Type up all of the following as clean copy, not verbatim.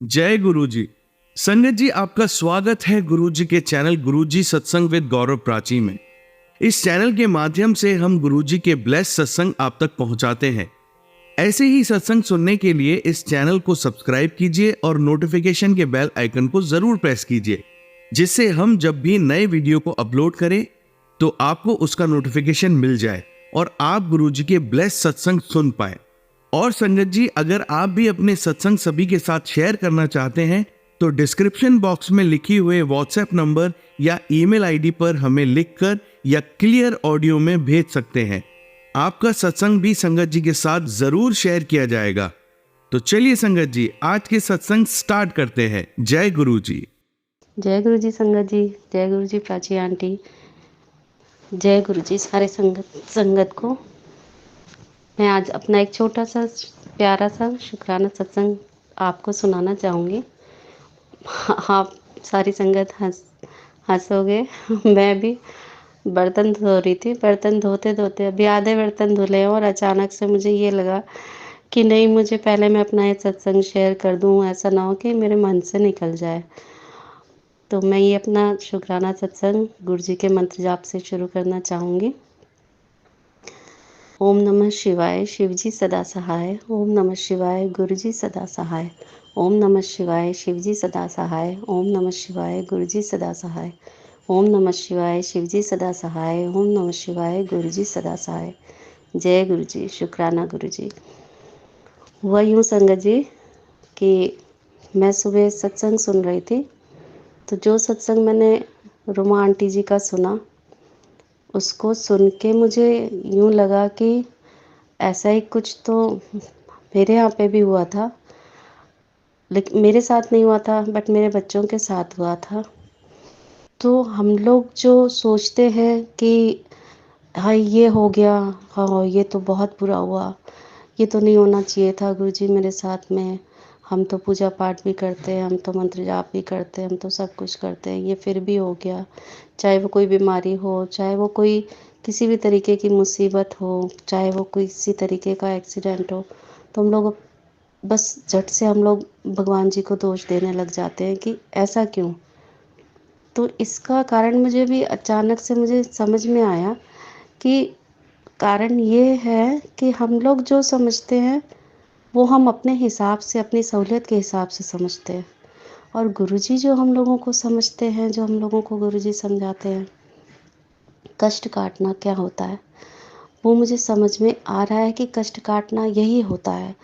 जय गुरु जी। संगत जी, आपका स्वागत है गुरु जी के चैनल गुरु जी सत्संग विद गौरव प्राची में। इस चैनल के माध्यम से हम गुरु जी के ब्लेस सत्संग आप तक पहुंचाते हैं। ऐसे ही सत्संग सुनने के लिए इस चैनल को सब्सक्राइब कीजिए और नोटिफिकेशन के बेल आइकन को जरूर प्रेस कीजिए, जिससे हम जब भी नए वीडियो को अपलोड करें तो आपको उसका नोटिफिकेशन मिल जाए और आप गुरु जी के ब्लेस सत्संग सुन पाए। और संगत जी, अगर आप भी अपने सत्संग सभी के साथ शेयर करना चाहते हैं तो डिस्क्रिप्शन बॉक्स में लिखी हुए व्हाट्सएप नंबर या ईमेल आईडी पर हमें लिखकर या क्लियर ऑडियो में भेज सकते हैं। आपका सत्संग भी संगत जी के साथ जरूर शेयर किया जाएगा। तो चलिए संगत जी, आज के सत्संग स्टार्ट करते हैं। जय गुरु जी। जय गुरु जी संगत जी, जय गुरु जी प्राची आंटी, जय गुरु जी सारे संगत को। मैं आज अपना एक छोटा सा प्यारा सा शुक्राना सत्संग आपको सुनाना चाहूँगी। आप सारी संगत हंसोगे। मैं भी बर्तन धो रही थी। बर्तन धोते धोते अभी आधे बर्तन धुले और अचानक से मुझे ये लगा कि नहीं, मुझे पहले मैं अपना ये सत्संग शेयर कर दूँ, ऐसा ना हो कि मेरे मन से निकल जाए। तो मैं ये अपना शुक्राना सत्संग गुरु जी के मंत्र जाप से शुरू करना चाहूँगी। ओम नमः शिवाय, शिव जी सदा सहाय। ओम नमः शिवाय, गुरु जी सदा सहाय। ओम नमः शिवाय, शिव जी सदा सहाय। ओम नमः शिवाय, गुरु जी सदा सहाय। ओम नमः शिवाय, शिव जी सदा सहाय। ओम नमः शिवाय, गुरु जी सदा सहाय। जय गुरु जी, शुक्राना गुरु जी। हुआ यूँ संगत जी कि मैं सुबह सत्संग सुन रही थी, तो जो सत्संग मैंने रुमा आंटी जी का सुना, उसको सुन के मुझे यूँ लगा कि ऐसा ही कुछ तो मेरे यहाँ पे भी हुआ था, लेकिन मेरे साथ नहीं हुआ था, बट मेरे बच्चों के साथ हुआ था। तो हम लोग जो सोचते हैं कि हाँ ये हो गया, हाँ ये तो बहुत बुरा हुआ, ये तो नहीं होना चाहिए था गुरुजी मेरे साथ में। हम तो पूजा पाठ भी करते हैं, हम तो मंत्र जाप भी करते हैं, हम तो सब कुछ करते हैं, ये फिर भी हो गया। चाहे वो कोई बीमारी हो, चाहे वो कोई किसी भी तरीके की मुसीबत हो, चाहे वो किसी तरीके का एक्सीडेंट हो, तो हम लोग बस झट से हम लोग भगवान जी को दोष देने लग जाते हैं कि ऐसा क्यों। तो इसका कारण मुझे भी अचानक से मुझे समझ में आया कि कारण ये है कि हम लोग जो समझते हैं वो हम अपने हिसाब से, अपनी सहूलियत के हिसाब से समझते हैं, और गुरुजी जो हम लोगों को समझते हैं, जो हम लोगों को गुरुजी समझाते हैं कष्ट काटना क्या होता है, वो मुझे समझ में आ रहा है कि कष्ट काटना यही होता है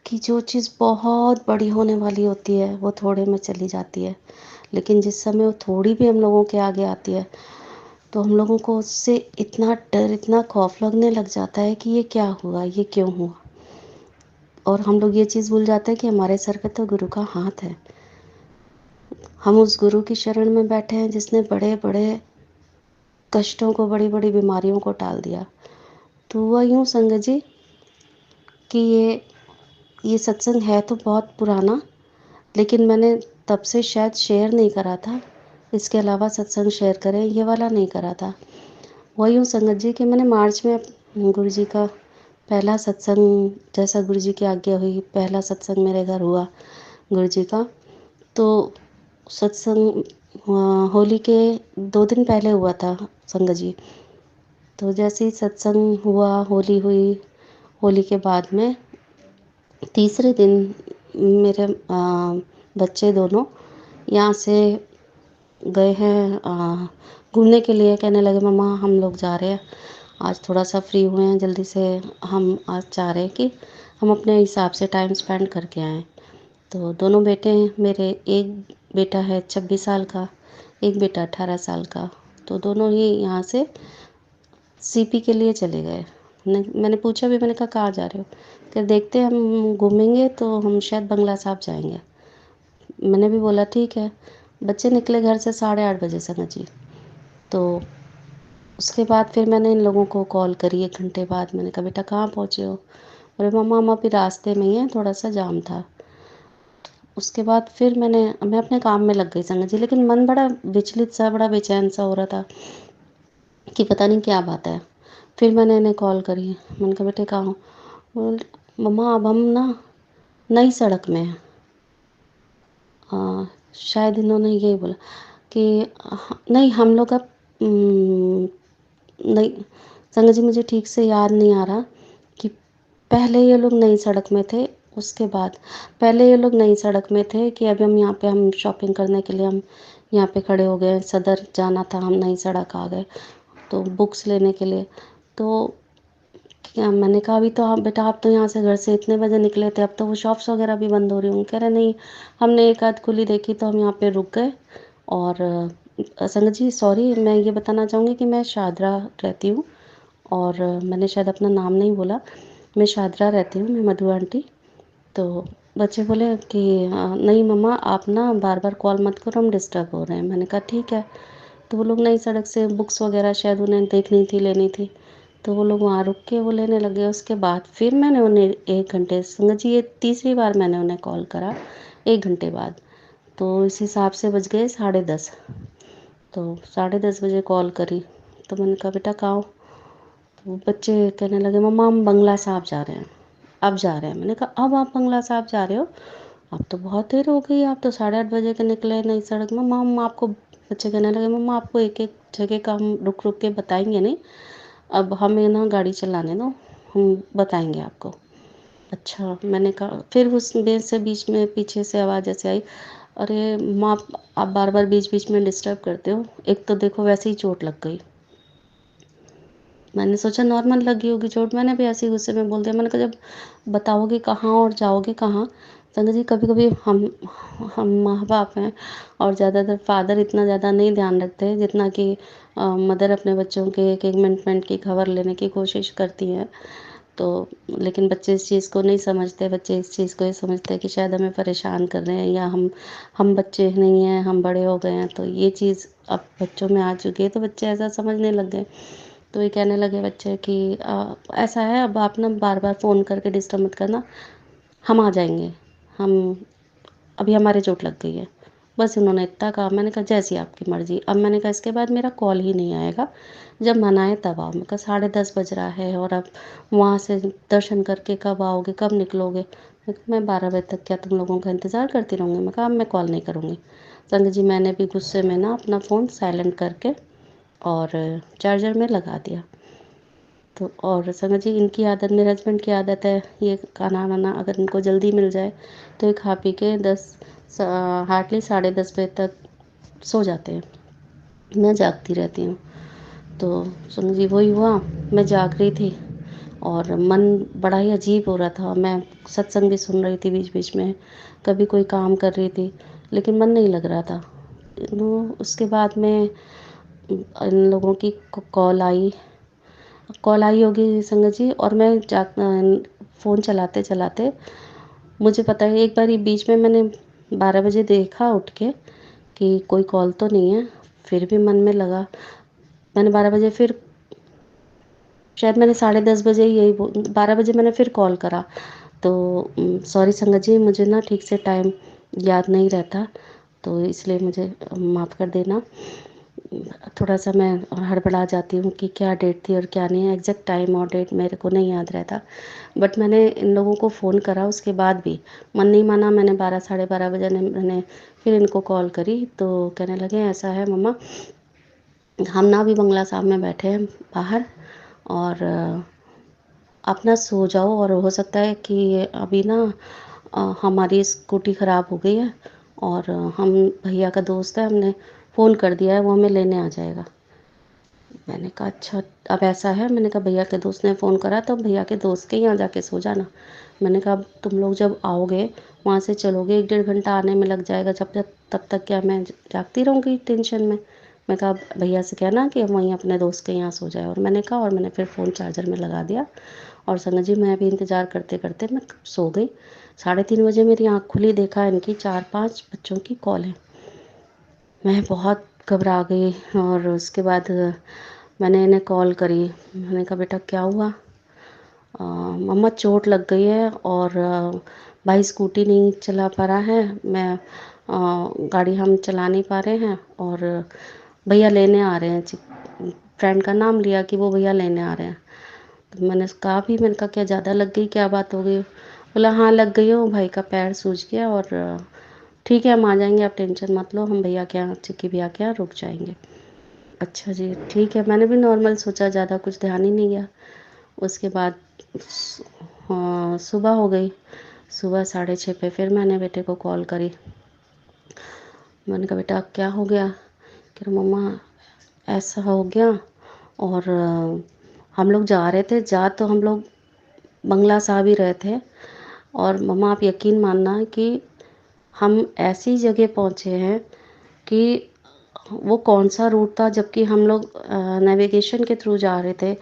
कि जो चीज़ बहुत बड़ी होने वाली होती है वो थोड़े में चली जाती है, लेकिन जिस समय वो थोड़ी भी हम लोगों के आगे आती है तो हम लोगों को उससे इतना डर, इतना खौफ लगने लग जाता है कि ये क्या हुआ, ये क्यों हुआ। और हम लोग ये चीज़ भूल जाते हैं कि हमारे सर पे तो गुरु का हाथ है। हम उस गुरु की शरण में बैठे हैं जिसने बड़े बड़े कष्टों को, बड़ी बड़ी बीमारियों को टाल दिया। तो हुआ यूँ संगत जी कि ये सत्संग है तो बहुत पुराना, लेकिन मैंने तब से शायद शेयर नहीं करा था। इसके अलावा सत्संग शेयर करें ये वाला नहीं करा था। हुआ यूँ संगत जी कि मैंने मार्च में गुरु जी का पहला सत्संग, जैसा गुरु जी की आज्ञा हुई, पहला सत्संग मेरे घर हुआ गुरु जी का। तो सत्संग होली के 2 दिन पहले हुआ था संगत जी। तो जैसे ही सत्संग हुआ, होली हुई, होली के बाद में तीसरे दिन मेरे बच्चे दोनों यहाँ से गए हैं घूमने के लिए। कहने लगे मम्मा हम लोग जा रहे हैं, आज थोड़ा सा फ्री हुए हैं, जल्दी से हम आज चाह रहे हैं कि हम अपने हिसाब से टाइम स्पेंड करके आएँ। तो दोनों बेटे हैं मेरे, एक बेटा है 26 साल का, एक बेटा 18 साल का। तो दोनों ही यहाँ से सीपी के लिए चले गए। मैंने पूछा भी, मैंने कहा कहाँ जा रहे हो, कि देखते हैं हम घूमेंगे तो हम शायद बंगला साहब जाएंगे। मैंने भी बोला ठीक है। बच्चे निकले घर से 8:30 बजे संगत जी। तो उसके बाद फिर मैंने इन लोगों को कॉल करी 1 घंटे बाद। मैंने कहा बेटा कहाँ पहुँचे हो? बोले मम्मा हम अभी रास्ते में ही हैं, थोड़ा सा जाम था। उसके बाद फिर मैं अपने काम में लग गई संगत जी, लेकिन मन बड़ा विचलित सा, बड़ा बेचैन सा हो रहा था कि पता नहीं क्या बात है। फिर मैंने इन्हें कॉल करी, मैंने कहा बेटे कहाँ हो? बोले मम्मा अब हम ना नई सड़क में हैं। शायद इन्होंने यही बोला कि नहीं हम लोग अब नहीं संगत जी, मुझे ठीक से याद नहीं आ रहा कि पहले ये लोग नई सड़क में थे, उसके बाद पहले ये लोग नई सड़क में थे कि अभी हम यहाँ पे हम शॉपिंग करने के लिए हम यहाँ पे खड़े हो गए, सदर जाना था, हम नई सड़क आ गए तो बुक्स लेने के लिए। तो क्या मैंने कहा अभी तो आप बेटा, आप तो यहाँ से घर से इतने बजे निकले थे, अब तो वो शॉप्स वगैरह भी बंद हो रही होंगी। कह रहे नहीं, हमने एक आध खुली देखी तो हम यहाँ पे रुक गए। और संगत जी सॉरी, मैं ये बताना चाहूँगी कि मैं शादरा रहती हूँ और मैंने शायद अपना नाम नहीं बोला। मैं शादरा रहती हूँ, मैं मधु आंटी। तो बच्चे बोले कि नहीं मम्मा आप ना बार बार कॉल मत करो, हम डिस्टर्ब हो रहे हैं। मैंने कहा ठीक है। तो वो लोग नई सड़क से बुक्स वगैरह शायद उन्हें देखनी थी, लेनी थी, तो वो लोग वहाँ रुक के वो लेने लगे। उसके बाद फिर मैंने उन्हें 1 घंटे, संगत जी ये तीसरी बार मैंने उन्हें कॉल करा 1 घंटे बाद। तो इस हिसाब से बज गए 10:30। तो 10:30 बजे कॉल करी तो मैंने कहा बेटा कहाँ हो? तो बच्चे कहने लगे मम्मा हम बंगला साहब जा रहे हैं, अब जा रहे हैं। मैंने कहा अब आप बंगला साहब जा रहे हो? अब तो बहुत देर हो गई, आप तो 8:30 बजे के निकले नई सड़क में। मम्मा हम आपको, बच्चे कहने लगे मम्मा आपको एक एक जगह का हम रुक रुक के बताएंगे नहीं, अब हमें ना गाड़ी चलाने दो, हम बताएंगे आपको। अच्छा, मैंने कहा फिर उस में से बीच में पीछे से आवाज़ ऐसे आई, अरे माँ आप बार बार बीच बीच में डिस्टर्ब करते हो, एक तो देखो वैसे ही चोट लग गई। मैंने सोचा नॉर्मल लगी होगी चोट, मैंने भी ऐसे ही गुस्से में बोल दिया। मैंने कहा जब बताओगे कहाँ और जाओगे कहाँ? संगत जी कभी कभी हम माँ बाप हैं और ज़्यादातर फादर इतना ज़्यादा नहीं ध्यान रखते जितना कि मदर अपने बच्चों के एक एक मिनट मिनट की खबर लेने की कोशिश करती हैं। तो लेकिन बच्चे इस चीज़ को नहीं समझते, बच्चे इस चीज़ को ये समझते हैं कि शायद हमें परेशान कर रहे हैं या हम बच्चे नहीं हैं, हम बड़े हो गए हैं। तो ये चीज़ अब बच्चों में आ चुकी है, तो बच्चे ऐसा समझने लग गए। तो ये कहने लगे बच्चे कि ऐसा है अब आप ना बार बार फ़ोन करके डिस्टर्ब मत करना, हम आ जाएंगे, हम अभी हमारे चोट लग गई है। बस उन्होंने इतना कहा। मैंने कहा जैसी आपकी मर्ज़ी। अब मैंने कहा इसके बाद मेरा कॉल ही नहीं आएगा, जब मन आए तब आओ। मैं कहा 10:30 बज रहा है और अब वहाँ से दर्शन करके कब आओगे, कब निकलोगे? मैं 12 बजे तक क्या तुम लोगों का इंतज़ार करती रहूँगी? मैं कहा अब मैं कॉल नहीं करूँगी। संगत जी मैंने भी गुस्से में ना अपना फ़ोन साइलेंट करके और चार्जर में लगा दिया। तो और संगत जी इनकी आदत, मेरे हस्बैंड की आदत है, ये खाना वाना अगर इनको जल्दी मिल जाए तो ये खा पी के हार्डली 10:30 बजे तक सो जाते हैं। मैं जागती रहती हूँ। तो संगत जी वही हुआ, मैं जाग रही थी और मन बड़ा ही अजीब हो रहा था। मैं सत्संग भी सुन रही थी बीच बीच में, कभी कोई काम कर रही थी, लेकिन मन नहीं लग रहा था। उसके बाद में इन लोगों की कॉल आई होगी संगत जी, और मैं फ़ोन चलाते चलाते, मुझे पता है एक बार ये बीच में मैंने 12 बजे देखा उठ के कि कोई कॉल तो नहीं है, फिर भी मन में लगा। मैंने 12 बजे फिर, शायद मैंने 10:30 बजे ही 12 बजे मैंने फिर कॉल करा। तो सॉरी संगत जी, मुझे ना ठीक से टाइम याद नहीं रहता, तो इसलिए मुझे माफ़ कर देना। थोड़ा सा मैं हड़बड़ा जाती हूँ कि क्या डेट थी और क्या नहीं है, एग्जैक्ट टाइम और डेट मेरे को नहीं याद रहता। बट मैंने इन लोगों को फ़ोन करा, उसके बाद भी मन नहीं माना। मैंने 12 साढ़े 12 बजे मैंने फिर इनको कॉल करी तो कहने लगे ऐसा है मम्मा, हम ना अभी बंगला साहब में बैठे हैं बाहर, और आप ना सो जाओ, और हो सकता है कि अभी ना हमारी स्कूटी ख़राब हो गई है और हम भैया का दोस्त है, हमने फ़ोन कर दिया है, वो हमें लेने आ जाएगा। मैंने कहा अच्छा अब ऐसा है। मैंने कहा भैया के दोस्त ने फ़ोन करा तो भैया के दोस्त के यहाँ जाके सो जाना। मैंने कहा अब तुम लोग जब आओगे वहाँ से चलोगे 1 डेढ़ घंटा आने में लग जाएगा, जब तक तब तक क्या मैं जागती रहूँगी टेंशन में? मैं कहा भैया से कहना कि हम वहीं अपने दोस्त के यहाँ सो जाए। और मैंने कहा, और मैंने फिर फ़ोन चार्जर में लगा दिया। और संगत जी मैं भी इंतज़ार करते करते मैं सो गई। 3:30 बजे मेरी आँख खुली, देखा इनकी 4-5 बच्चों की कॉल है। मैं बहुत घबरा गई और उसके बाद मैंने इन्हें कॉल करी। मैंने कहा बेटा क्या हुआ? मम्मा चोट लग गई है और भाई स्कूटी नहीं चला पा रहा है, मैं गाड़ी हम चला नहीं पा रहे हैं, और भैया लेने आ रहे हैं। फ्रेंड का नाम लिया कि वो भैया लेने आ रहे हैं। तो मैंने कहा क्या ज़्यादा लग गई, क्या बात हो गई? बोला हाँ लग गई हो, भाई का पैर सूज गया और ठीक है हम आ जाएंगे, आप टेंशन मत लो, हम भैया के यहाँ, चिक्की भैया के यहाँ रुक जाएंगे। अच्छा जी ठीक है, मैंने भी नॉर्मल सोचा, ज़्यादा कुछ ध्यान ही नहीं गया। उसके बाद हाँ सुबह हो गई, सुबह 6:30 पे फिर मैंने बेटे को कॉल करी। मैंने कहा बेटा क्या हो गया? कह रहा मम्मा ऐसा हो गया, और हम लोग जा रहे थे, जा तो हम लोग बंगला साहब ही रहे थे, और मम्मा आप यकीन मानना कि हम ऐसी जगह पहुँचे हैं कि वो कौन सा रूट था, जबकि हम लोग नेविगेशन के थ्रू जा रहे थे।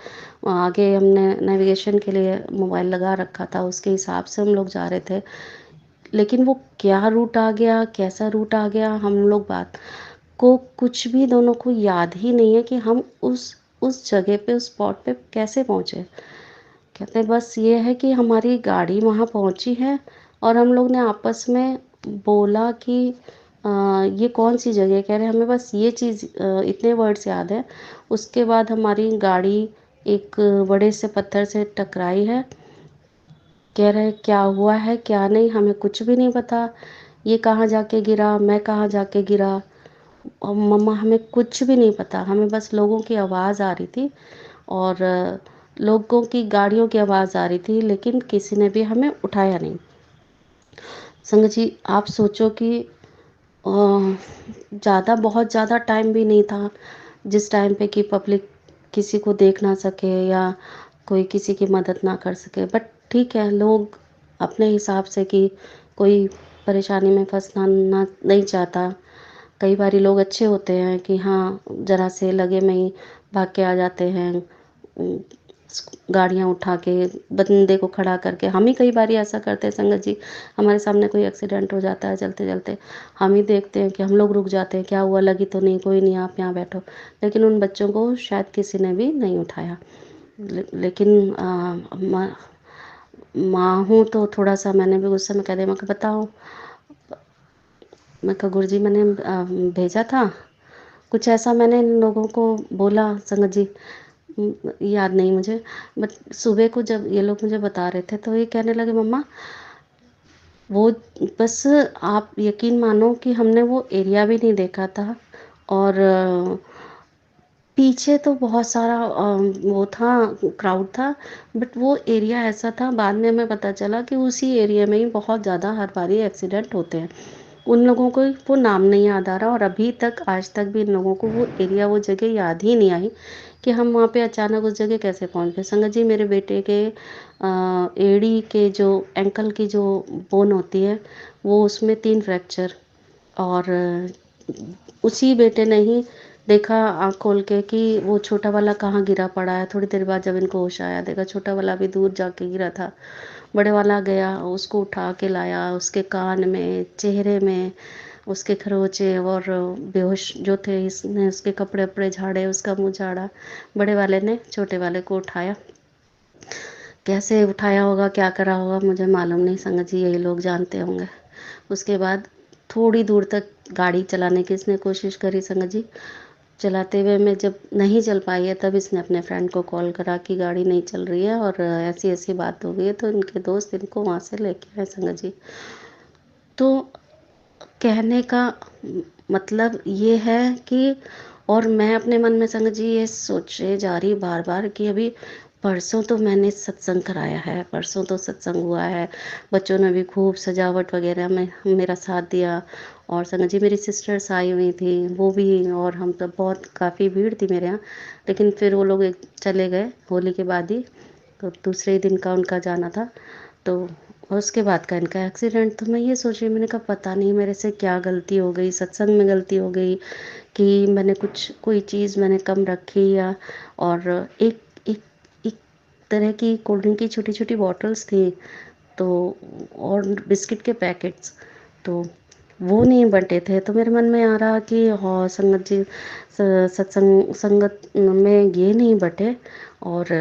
आगे हमने नेविगेशन के लिए मोबाइल लगा रखा था, उसके हिसाब से हम लोग जा रहे थे, लेकिन वो क्या रूट आ गया, कैसा रूट आ गया, हम लोग बात को कुछ भी दोनों को याद ही नहीं है कि हम उस जगह पे, उस स्पॉट पे कैसे पहुँचे। कहते हैं बस ये है कि हमारी गाड़ी वहाँ पहुँची है, और हम लोग ने आपस में बोला कि ये कौन सी जगह है? कह रहे हमें बस ये चीज़ इतने वर्ड्स याद है। उसके बाद हमारी गाड़ी एक बड़े से पत्थर से टकराई है। कह रहे क्या हुआ है क्या नहीं हमें कुछ भी नहीं पता, ये कहाँ जाके गिरा, मैं कहाँ जाके गिरा, और मम्मा हमें कुछ भी नहीं पता, हमें बस लोगों की आवाज़ आ रही थी, और लोगों की गाड़ियों की आवाज़ आ रही थी, लेकिन किसी ने भी हमें उठाया नहीं। संगत जी आप सोचो कि ज़्यादा बहुत ज़्यादा टाइम भी नहीं था जिस टाइम पे कि पब्लिक किसी को देख ना सके या कोई किसी की मदद ना कर सके, बट ठीक है लोग अपने हिसाब से कि कोई परेशानी में फंसना ना नहीं चाहता। कई बारी लोग अच्छे होते हैं कि हाँ ज़रा से लगे में ही भाग के आ जाते हैं, गाड़ियाँ उठा के बंदे को खड़ा करके। हम ही कई बारी ऐसा करते हैं संगत जी, हमारे सामने कोई एक्सीडेंट हो जाता है चलते चलते, हम ही देखते हैं कि हम लोग रुक जाते हैं, क्या हुआ, लगी तो नहीं, कोई नहीं आप यहाँ बैठो, लेकिन उन बच्चों को शायद किसी ने भी नहीं उठाया। लेकिन माँ हूँ तो थोड़ा सा मैंने भी गुस्से में कह दिया, मैं कहा बताओ, मैं कहा गुरुजी मैंने भेजा था कुछ ऐसा, मैंने इन लोगों को बोला संगत जी, याद नहीं मुझे, बट सुबह को जब ये लोग मुझे बता रहे थे तो ये कहने लगे मम्मा वो, बस आप यकीन मानो कि हमने वो एरिया भी नहीं देखा था, और पीछे तो बहुत सारा वो था, क्राउड था, बट वो एरिया ऐसा था, बाद में हमें पता चला कि उसी एरिया में ही बहुत ज़्यादा हर बारी एक्सीडेंट होते हैं। उन लोगों को वो नाम नहीं याद आ रहा, और अभी तक आज तक भी इन लोगों को वो एरिया वो जगह याद ही नहीं आई कि हम वहाँ पे अचानक उस जगह कैसे पहुँच गए। संगत जी मेरे बेटे के एड़ी के जो एंकल की जो बोन होती है वो उसमें 3 फ्रैक्चर, और उसी बेटे ने ही देखा आँख खोल के कि वो छोटा वाला कहाँ गिरा पड़ा है। थोड़ी देर बाद जब इनको होश आया देखा छोटा वाला भी दूर जाके गिरा था, बड़े वाला गया उसको उठा के लाया, उसके कान में, चेहरे में उसके खरोचे और बेहोश जो थे, इसने उसके कपड़े वपड़े झाड़े, उसका मुंह झाड़ा, बड़े वाले ने छोटे वाले को उठाया। कैसे उठाया होगा क्या करा होगा मुझे मालूम नहीं संगत जी, यही लोग जानते होंगे। उसके बाद थोड़ी दूर तक गाड़ी चलाने की इसने कोशिश करी संगत जी, चलाते हुए मैं जब नहीं चल पाई है तब इसने अपने फ्रेंड को कॉल करा कि गाड़ी नहीं चल रही है और ऐसी ऐसी बात हो गई है, तो इनके दोस्त इनको वहाँ से लेके आए संगत जी। तो कहने का मतलब ये है कि, और मैं अपने मन में संगत जी ये सोचे जा रही बार बार कि अभी परसों तो मैंने सत्संग कराया है, परसों तो सत्संग हुआ है, बच्चों ने भी खूब सजावट वगैरह में मेरा साथ दिया, और संगत जी मेरी सिस्टर्स आई हुई थी वो भी, और हम तो बहुत काफ़ी भीड़ थी मेरे यहाँ, लेकिन फिर वो लोग चले गए होली के बाद ही, तो दूसरे ही दिन का उनका जाना था, तो और उसके बाद का इनका एक्सीडेंट। तो मैं ये सोच रही, मैंने कहा पता नहीं मेरे से क्या गलती हो गई, सत्संग में गलती हो गई कि मैंने कुछ कोई चीज़ मैंने कम रखी, या और एक एक एक तरह की कोल्ड ड्रिंक की छोटी छोटी बॉटल्स थी, तो और बिस्किट के पैकेट्स, तो वो नहीं बँटे थे। तो मेरे मन में आ रहा कि हाँ संगत जी, सत्संग संगत में ये नहीं बँटे, और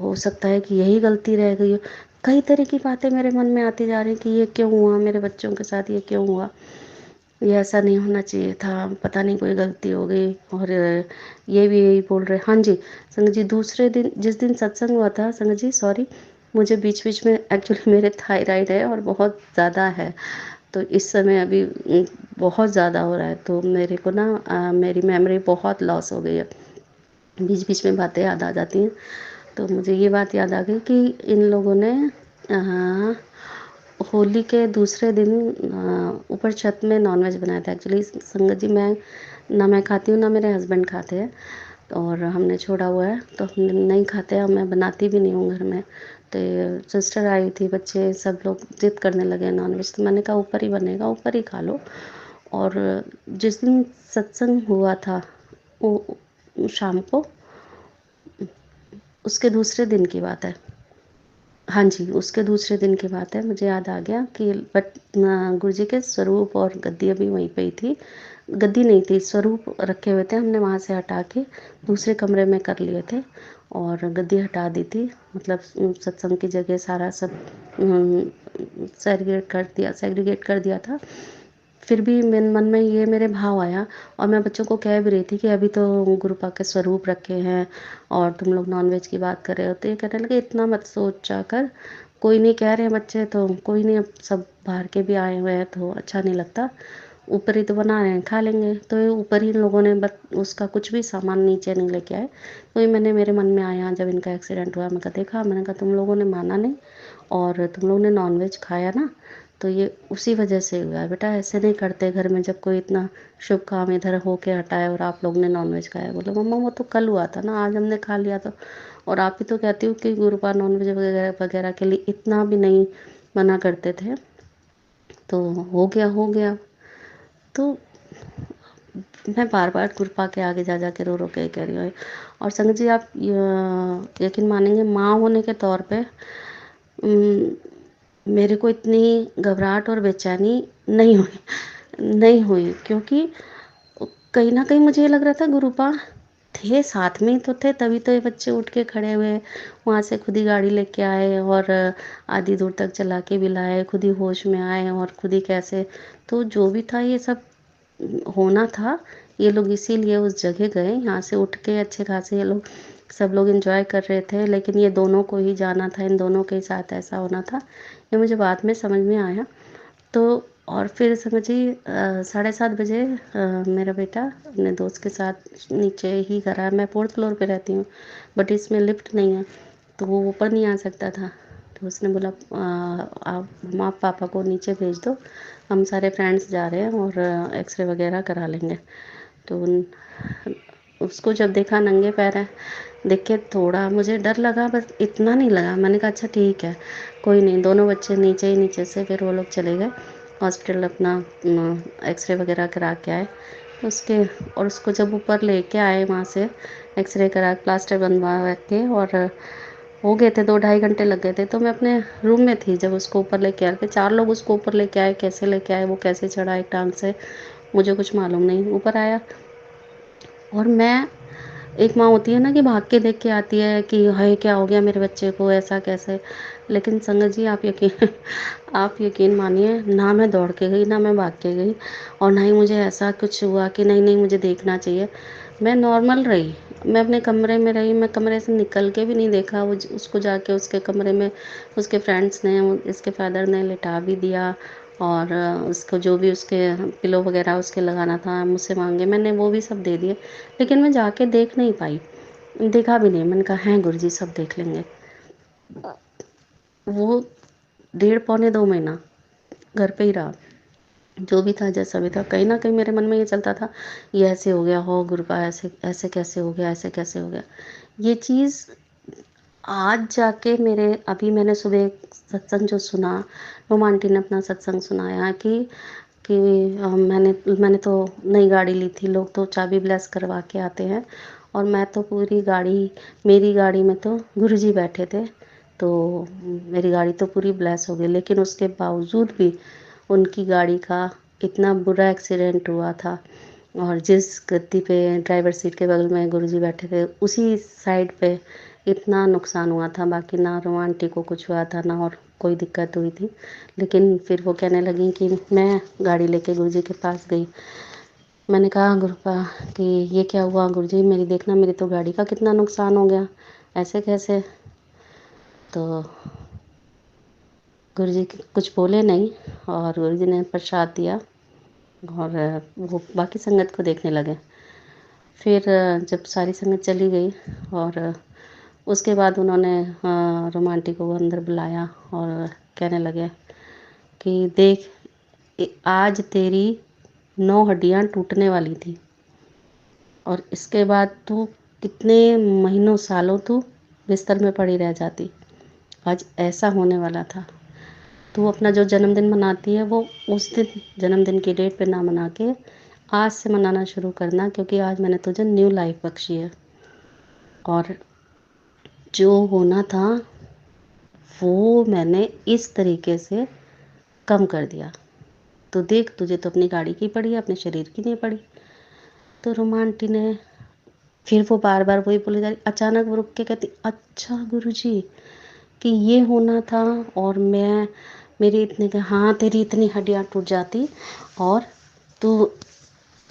हो सकता है कि यही गलती रह गई हो। कई तरह की बातें मेरे मन में आती जा रही कि ये क्यों हुआ मेरे बच्चों के साथ, ये क्यों हुआ, ये ऐसा नहीं होना चाहिए था, पता नहीं कोई गलती हो गई। और ये भी यही बोल रहे, हाँ जी संगत जी दूसरे दिन जिस दिन सत्संग हुआ था संगत जी, सॉरी मुझे बीच बीच में एक्चुअली मेरे थायराइड है और बहुत ज़्यादा है, तो इस समय अभी बहुत ज़्यादा हो रहा है, तो मेरे को ना मेरी मेमोरी बहुत लॉस हो गई है, बीच बीच में बातें याद आ जाती हैं। तो मुझे ये बात याद आ गई कि इन लोगों ने होली के दूसरे दिन ऊपर छत में नॉनवेज बनाया था। एक्चुअली संगत जी, मैं ना मैं खाती हूँ ना मेरे हस्बैंड खाते हैं, और हमने छोड़ा हुआ है, तो हम नहीं खाते हैं, मैं बनाती भी नहीं हूँ घर में। तो सिस्टर आई थी, बच्चे सब लोग जिद करने लगे नॉनवेज, तो मैंने कहा ऊपर ही बनेगा, ऊपर ही खा लो। और जिस दिन सत्संग हुआ था वो शाम को, उसके दूसरे दिन की बात है। हाँ जी, उसके दूसरे दिन की बात है, मुझे याद आ गया कि बट गुरुजी के स्वरूप और गद्दी अभी वहीं पे ही थी। गद्दी नहीं थी, स्वरूप रखे हुए थे, हमने वहाँ से हटा के दूसरे कमरे में कर लिए थे, और गद्दी हटा दी थी। मतलब सत्संग की जगह सारा सब सेग्रीगेट कर दिया था। फिर भी मेरे मन में ये मेरे भाव आया, और मैं बच्चों को कह भी रही थी कि अभी तो गुरुपा के स्वरूप रखे हैं और तुम लोग नॉनवेज की बात कर रहे हो। तो ये कहने लगे इतना मत सोचा कर, कोई नहीं, कह रहे हैं बच्चे तो कोई नहीं, अब सब बाहर के भी आए हुए हैं तो अच्छा नहीं लगता, ऊपर ही तो बना रहे हैं, खा लेंगे। तो ये ऊपर ही इन लोगों ने उसका कुछ भी सामान नीचे नहीं लेके आए। तो ये मेरे मन में आया जब इनका एक्सीडेंट हुआ, मैं कहा देखा, मैंने कहा तुम लोगों ने माना नहीं और तुम लोगों ने नॉनवेज खाया ना, तो ये उसी वजह से हुआ है। बेटा ऐसे नहीं करते घर में, जब कोई इतना शुभ काम इधर होके हटाए और आप लोग ने नॉनवेज खाया। बोले मम्मा वो तो कल हुआ था ना, आज हमने खा लिया। तो और आप ही तो कहती हो कि गुरुवार नॉनवेज वगैरह वगैरह के लिए इतना भी नहीं मना करते थे, तो हो गया हो गया। तो मैं बार बार गुरुपा के आगे जा जा के रो रो के कह रही हूँ। और संगत जी, आप यकीन मानेंगे, माँ होने के तौर पे उम, मेरे को इतनी घबराहट और बेचैनी नहीं हुई, क्योंकि कहीं ना कहीं मुझे ये लग रहा था गुरुपा थे, साथ में ही तो थे, तभी तो ये बच्चे उठ के खड़े हुए, वहाँ से खुद ही गाड़ी लेके आए और आधी दूर तक चला के भी लाए, खुद ही होश में आए और खुद ही कैसे। तो जो भी था ये सब होना था, ये लोग इसीलिए उस जगह गए, यहाँ से उठ के अच्छे खासे ये लोग सब लोग एंजॉय कर रहे थे, लेकिन ये दोनों को ही जाना था, इन दोनों के साथ ऐसा होना था, ये मुझे बाद में समझ में आया। तो और फिर समझिए 7:30 बजे मेरा बेटा अपने दोस्त के साथ नीचे ही घर आया। मैं 4th फ्लोर पे रहती हूँ, बट इसमें लिफ्ट नहीं है, तो वो ऊपर नहीं आ सकता था। तो उसने बोला आप माँ पापा को नीचे भेज दो, हम सारे फ्रेंड्स जा रहे हैं और एक्सरे वगैरह करा लेंगे। तो उसको जब देखा नंगे पैर है, देख के थोड़ा मुझे डर लगा, बस इतना नहीं लगा। मैंने कहा अच्छा ठीक है, कोई नहीं। दोनों बच्चे नीचे ही नीचे से फिर वो लोग चले गए हॉस्पिटल, अपना एक्सरे वगैरह करा के आए उसके। और उसको जब ऊपर लेके आए वहाँ से, एक्सरे करा प्लास्टर बनवा के, और हो गए थे 2-2.5 घंटे लग गए थे। तो मैं अपने रूम में थी जब उसको ऊपर लेके आए थे। 4 लोग उसको ऊपर लेके आए, कैसे लेके आए, वो कैसे चढ़ा एक टांग से, मुझे कुछ मालूम नहीं। ऊपर आया, और मैं, एक माँ होती है ना कि भाग के देख के आती है कि हाय क्या हो गया मेरे बच्चे को, ऐसा कैसे। लेकिन संगत जी, आप यकीन आप यकीन मानिए, ना मैं दौड़ के गई, ना मैं भाग के गई, और ना ही मुझे ऐसा कुछ हुआ कि नहीं नहीं मुझे देखना चाहिए। मैं नॉर्मल रही, मैं अपने कमरे में रही, मैं कमरे से निकल के भी नहीं देखा। उसको जाके उसके कमरे में उसके फ्रेंड्स ने, इसके फादर ने लिटा भी दिया, और उसको जो भी उसके पिलो वगैरह उसके लगाना था मुझसे मांगे, मैंने वो भी सब दे दिए। लेकिन मैं जाके देख नहीं पाई, देखा भी नहीं। मैंने कहा हैं गुरुजी सब देख लेंगे। वो 1.5 पौने 2 महीना घर पे ही रहा। जो भी था जैसा भी था, कहीं ना कहीं मेरे मन में ये चलता था, ये ऐसे हो गया हो गुरुपा, ऐसे ऐसे कैसे हो गया, ऐसे कैसे हो गया। ये चीज़ आज जाके मेरे, अभी मैंने सुबह सत्संग जो सुना, रोमा आंटी ने अपना सत्संग सुनाया कि मैंने तो नई गाड़ी ली थी, लोग तो चाबी ब्लेस करवा के आते हैं, और मैं तो पूरी गाड़ी, मेरी गाड़ी में तो गुरुजी बैठे थे, तो मेरी गाड़ी तो पूरी ब्लेस हो गई। लेकिन उसके बावजूद भी उनकी गाड़ी का इतना बुरा एक्सीडेंट हुआ था, और जिस गद्दी पे ड्राइवर सीट के बगल में गुरुजी बैठे थे, उसी साइड पे इतना नुकसान हुआ था। बाकी ना रोमा आंटी को कुछ हुआ था, ना और कोई दिक्कत हुई थी। लेकिन फिर वो कहने लगी कि मैं गाड़ी लेके गुरुजी के पास गई। मैंने कहा गुरुपा कि ये क्या हुआ गुरुजी, मेरी देखना, मेरी तो गाड़ी का कितना नुकसान हो गया, ऐसे कैसे। तो गुरुजी कुछ बोले नहीं और गुरुजी ने प्रसाद दिया और वो बाकी संगत को देखने लगे। फिर जब सारी संगत चली गई और उसके बाद उन्होंने रोमांटी को अंदर बुलाया और कहने लगे कि देख, आज तेरी 9 हड्डियां टूटने वाली थी और इसके बाद तू कितने महीनों सालों तू बिस्तर में पड़ी रह जाती। आज ऐसा होने वाला था। तू अपना जो जन्मदिन मनाती है वो उस दिन जन्मदिन की डेट पे ना मना के आज से मनाना शुरू करना, क्योंकि आज मैंने तुझे न्यू लाइफ बख्शी है और जो होना था वो मैंने इस तरीके से कम कर दिया। तो देख, तुझे तो अपनी गाड़ी की पड़ी है, अपने शरीर की नहीं पड़ी। तो रोमा आंटी ने फिर वो बार बार वही बोली जा रही। अचानक वो रुक के कहती, अच्छा गुरुजी कि ये होना था और मैं मेरी इतने हाँ तेरी इतनी हड्डियाँ टूट जाती और तू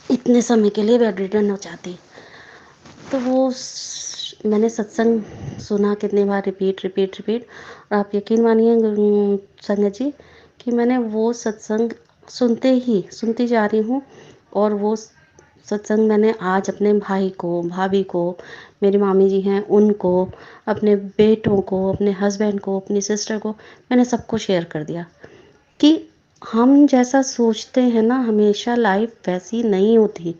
इतने समय के लिए बेड रिडन हो जाती। तो वो मैंने सत्संग सुना कितनी बार, रिपीट रिपीट रिपीट। और आप यकीन मानिए संगत जी कि मैंने वो सत्संग सुनती जा रही हूँ और वो सत्संग मैंने आज अपने भाई को, भाभी को, मेरी मामी जी हैं उनको, अपने बेटों को, अपने हस्बैंड को, अपनी सिस्टर को, मैंने सबको शेयर कर दिया कि हम जैसा सोचते हैं ना हमेशा लाइफ वैसी नहीं होती।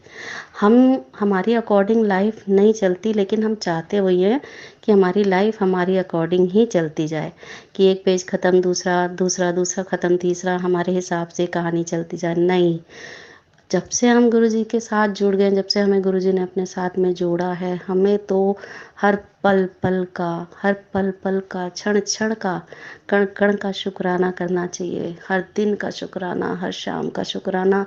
हम हमारी अकॉर्डिंग लाइफ नहीं चलती, लेकिन हम चाहते वही है कि हमारी लाइफ हमारी अकॉर्डिंग ही चलती जाए, कि एक पेज ख़त्म, दूसरा दूसरा दूसरा ख़त्म, तीसरा, हमारे हिसाब से कहानी चलती जाए। नहीं, जब से हम गुरुजी के साथ जुड़ गए, जब से हमें गुरुजी ने अपने साथ में जोड़ा है, हमें तो हर पल पल का, हर पल पल का, क्षण क्षण का, कण कण का शुक्राना करना चाहिए। हर दिन का शुक्राना, हर शाम का शुक्राना,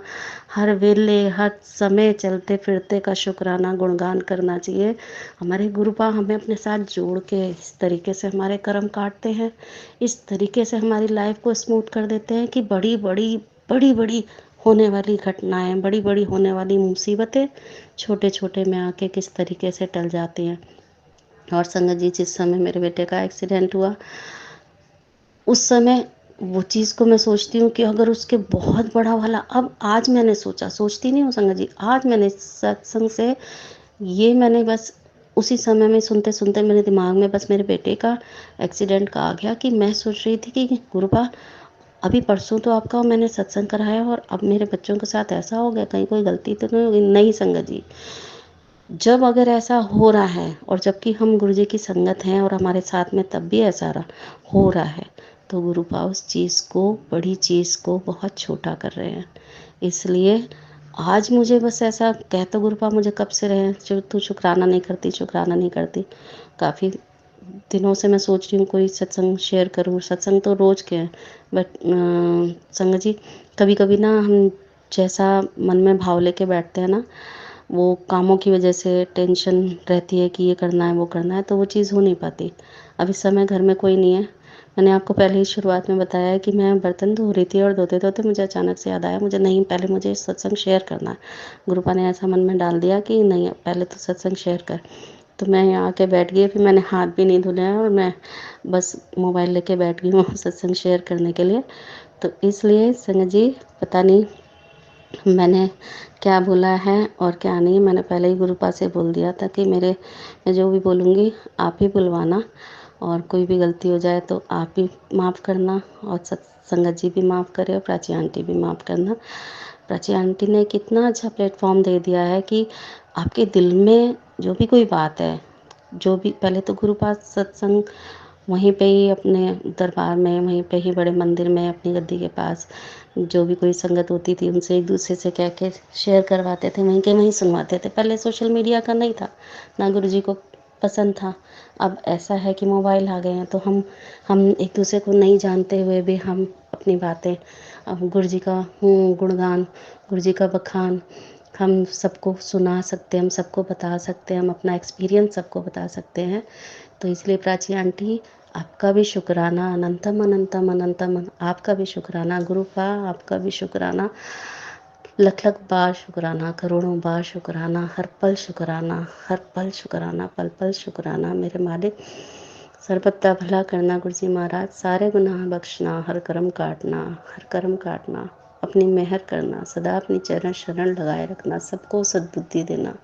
हर वेले, हर समय चलते फिरते का शुक्राना, गुणगान करना चाहिए। हमारे गुरुपा हमें अपने साथ जोड़ के इस तरीके से हमारे कर्म काटते हैं, इस तरीके से हमारी लाइफ को स्मूथ कर देते हैं कि बड़ी बड़ी बड़ी बड़ी होने वाली घटनाएं, बड़ी बड़ी होने वाली मुसीबतें छोटे छोटे में आके किस तरीके से टल जाती हैं। और संगत जी, जिस समय मेरे बेटे का एक्सीडेंट हुआ उस समय वो चीज़ को मैं सोचती हूँ कि अगर उसके बहुत बड़ा वाला, अब आज मैंने सोचा, सोचती नहीं हूँ संगत जी, आज मैंने सत्संग से ये मैंने बस उसी समय में सुनते सुनते मेरे दिमाग में बस मेरे बेटे का एक्सीडेंट का आ गया कि मैं सोच रही थी कि गुरुपा अभी परसों तो आपका मैंने सत्संग कराया और अब मेरे बच्चों के साथ ऐसा हो गया, कहीं कोई गलती तो नहीं होगी। नहीं संगत जी, जब अगर ऐसा हो रहा है और जबकि हम गुरुजी की संगत हैं और हमारे साथ में तब भी ऐसा हो रहा है, तो गुरुपा उस चीज़ को, बड़ी चीज़ को बहुत छोटा कर रहे हैं। इसलिए आज मुझे बस ऐसा कह, तो गुरुपा मुझे कब से रहे जो तू शुक्राना नहीं करती, शुक्राना नहीं करती। काफ़ी दिनों से मैं सोच रही हूँ कोई सत्संग शेयर करूँ, सत्संग तो रोज़ के हैं, बट संगत जी कभी कभी ना हम जैसा मन में भाव लेके बैठते हैं ना, वो कामों की वजह से टेंशन रहती है कि ये करना है वो करना है, तो वो चीज़ हो नहीं पाती। अब इस समय घर में कोई नहीं है। मैंने आपको पहले ही शुरुआत में बताया है कि मैं बर्तन धो रही थी और धोते धोते मुझे अचानक से याद आया, मुझे नहीं, पहले मुझे सत्संग शेयर करना है। गुरुपा ने ऐसा मन में डाल दिया कि नहीं, पहले तो सत्संग शेयर कर। तो मैं यहाँ आके बैठ गई, फिर मैंने हाथ भी नहीं धुले हैं और मैं बस मोबाइल लेके बैठ गई हूँ सत्संग शेयर करने के लिए। तो इसलिए संगत जी, पता नहीं मैंने क्या बोला है और क्या नहीं, मैंने पहले ही गुरुपा से बोल दिया था कि मैं जो भी बोलूँगी आप ही बुलवाना, और कोई भी गलती हो जाए तो आप ही माफ़ करना और संगत जी भी माफ़ करे और प्राची आंटी भी माफ़ करना। प्राची आंटी ने कितना अच्छा प्लेटफॉर्म दे दिया है कि आपके दिल में जो भी कोई बात है, जो भी, पहले तो गुरुपा सत्संग वहीं पे ही अपने दरबार में, वहीं पे ही बड़े मंदिर में अपनी गद्दी के पास जो भी कोई संगत होती थी उनसे एक दूसरे से कह के शेयर करवाते थे, वहीं के वहीं सुनवाते थे। पहले सोशल मीडिया का नहीं था, ना गुरुजी को पसंद था। अब ऐसा है कि मोबाइल आ गए हैं तो हम एक दूसरे को नहीं जानते हुए भी हम अपनी बातें, अब गुरुजी का गुणगान, गुरुजी का बखान हम सबको सुना सकते हैं, हम सबको बता सकते हैं, हम अपना एक्सपीरियंस सबको बता सकते हैं। तो इसलिए प्राची आंटी, आपका भी शुक्राना, अनंतम अनंतम अनंतम आपका भी शुक्राना, गुरुपा आपका भी शुक्राना, लख लख बार शुक्राना, करोड़ों बार शुक्राना, हर पल शुक्राना, हर पल शुक्राना, पल पल शुक्राना मेरे मालिक। सर्बदा भला करना गुरु जी महाराज, सारे गुनाह बख्शना, हर कर्म काटना, अपनी मेहर करना, सदा अपनी चरण शरण लगाए रखना, सबको सद्बुद्धि देना,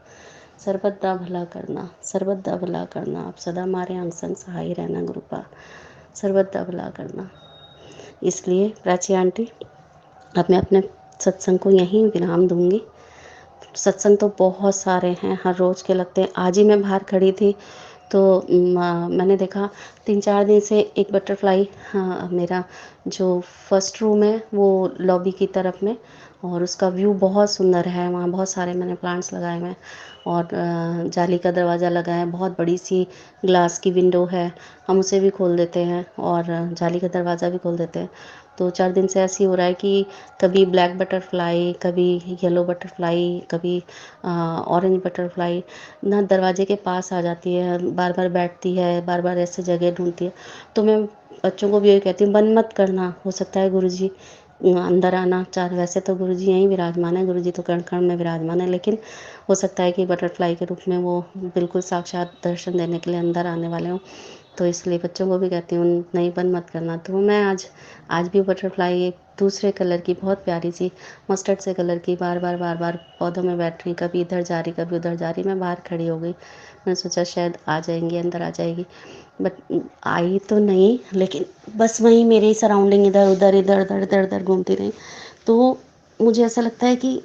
सर्बदा भला करना, आप सदा हमारे अंग संग सहाय रहना गुरुपा, सर्बदा भला करना। इसलिए प्राची आंटी, अब मैं अपने सत्संग को यहीं विराम दूंगी। सत्संग तो बहुत सारे हैं, हर रोज़ के लगते हैं। आज ही मैं बाहर खड़ी थी तो मैंने देखा 3-4 दिन से एक बटरफ्लाई, हाँ, मेरा जो फर्स्ट रूम है वो लॉबी की तरफ में, और उसका व्यू बहुत सुंदर है। वहाँ बहुत सारे मैंने प्लांट्स लगाए हुए हैं और जाली का दरवाज़ा लगा है, बहुत बड़ी सी ग्लास की विंडो है, हम उसे भी खोल देते हैं और जाली का दरवाज़ा भी खोल देते हैं। 2-4 दिन से ऐसे ही हो रहा है कि कभी ब्लैक बटरफ्लाई, कभी येलो बटरफ्लाई, कभी ऑरेंज बटरफ्लाई ना दरवाजे के पास आ जाती है, बार बार बैठती है, बार बार ऐसे जगह ढूंढती है। तो मैं बच्चों को भी यही कहती हूँ, बंद मत करना, हो सकता है गुरुजी अंदर आना चाह, वैसे तो गुरुजी यहीं विराजमान है, गुरुजी तो कण कण में विराजमान है, लेकिन हो सकता है कि बटरफ्लाई के रूप में वो बिल्कुल साक्षात दर्शन देने के लिए अंदर आने वाले हों। तो इसलिए बच्चों को भी कहती हूँ नहीं, बंद मत करना। तो मैं आज भी बटरफ्लाई एक दूसरे कलर की बहुत प्यारी सी मस्टर्ड से कलर की बार बार पौधों में बैठ रही, कभी इधर जा रही कभी उधर जा रही। मैं बाहर खड़ी हो गई, मैंने सोचा शायद आ जाएंगी, अंदर आ जाएगी, बट आई तो नहीं, लेकिन बस वहीं मेरी सराउंडिंग इधर उधर घूमती रही। तो मुझे ऐसा लगता है कि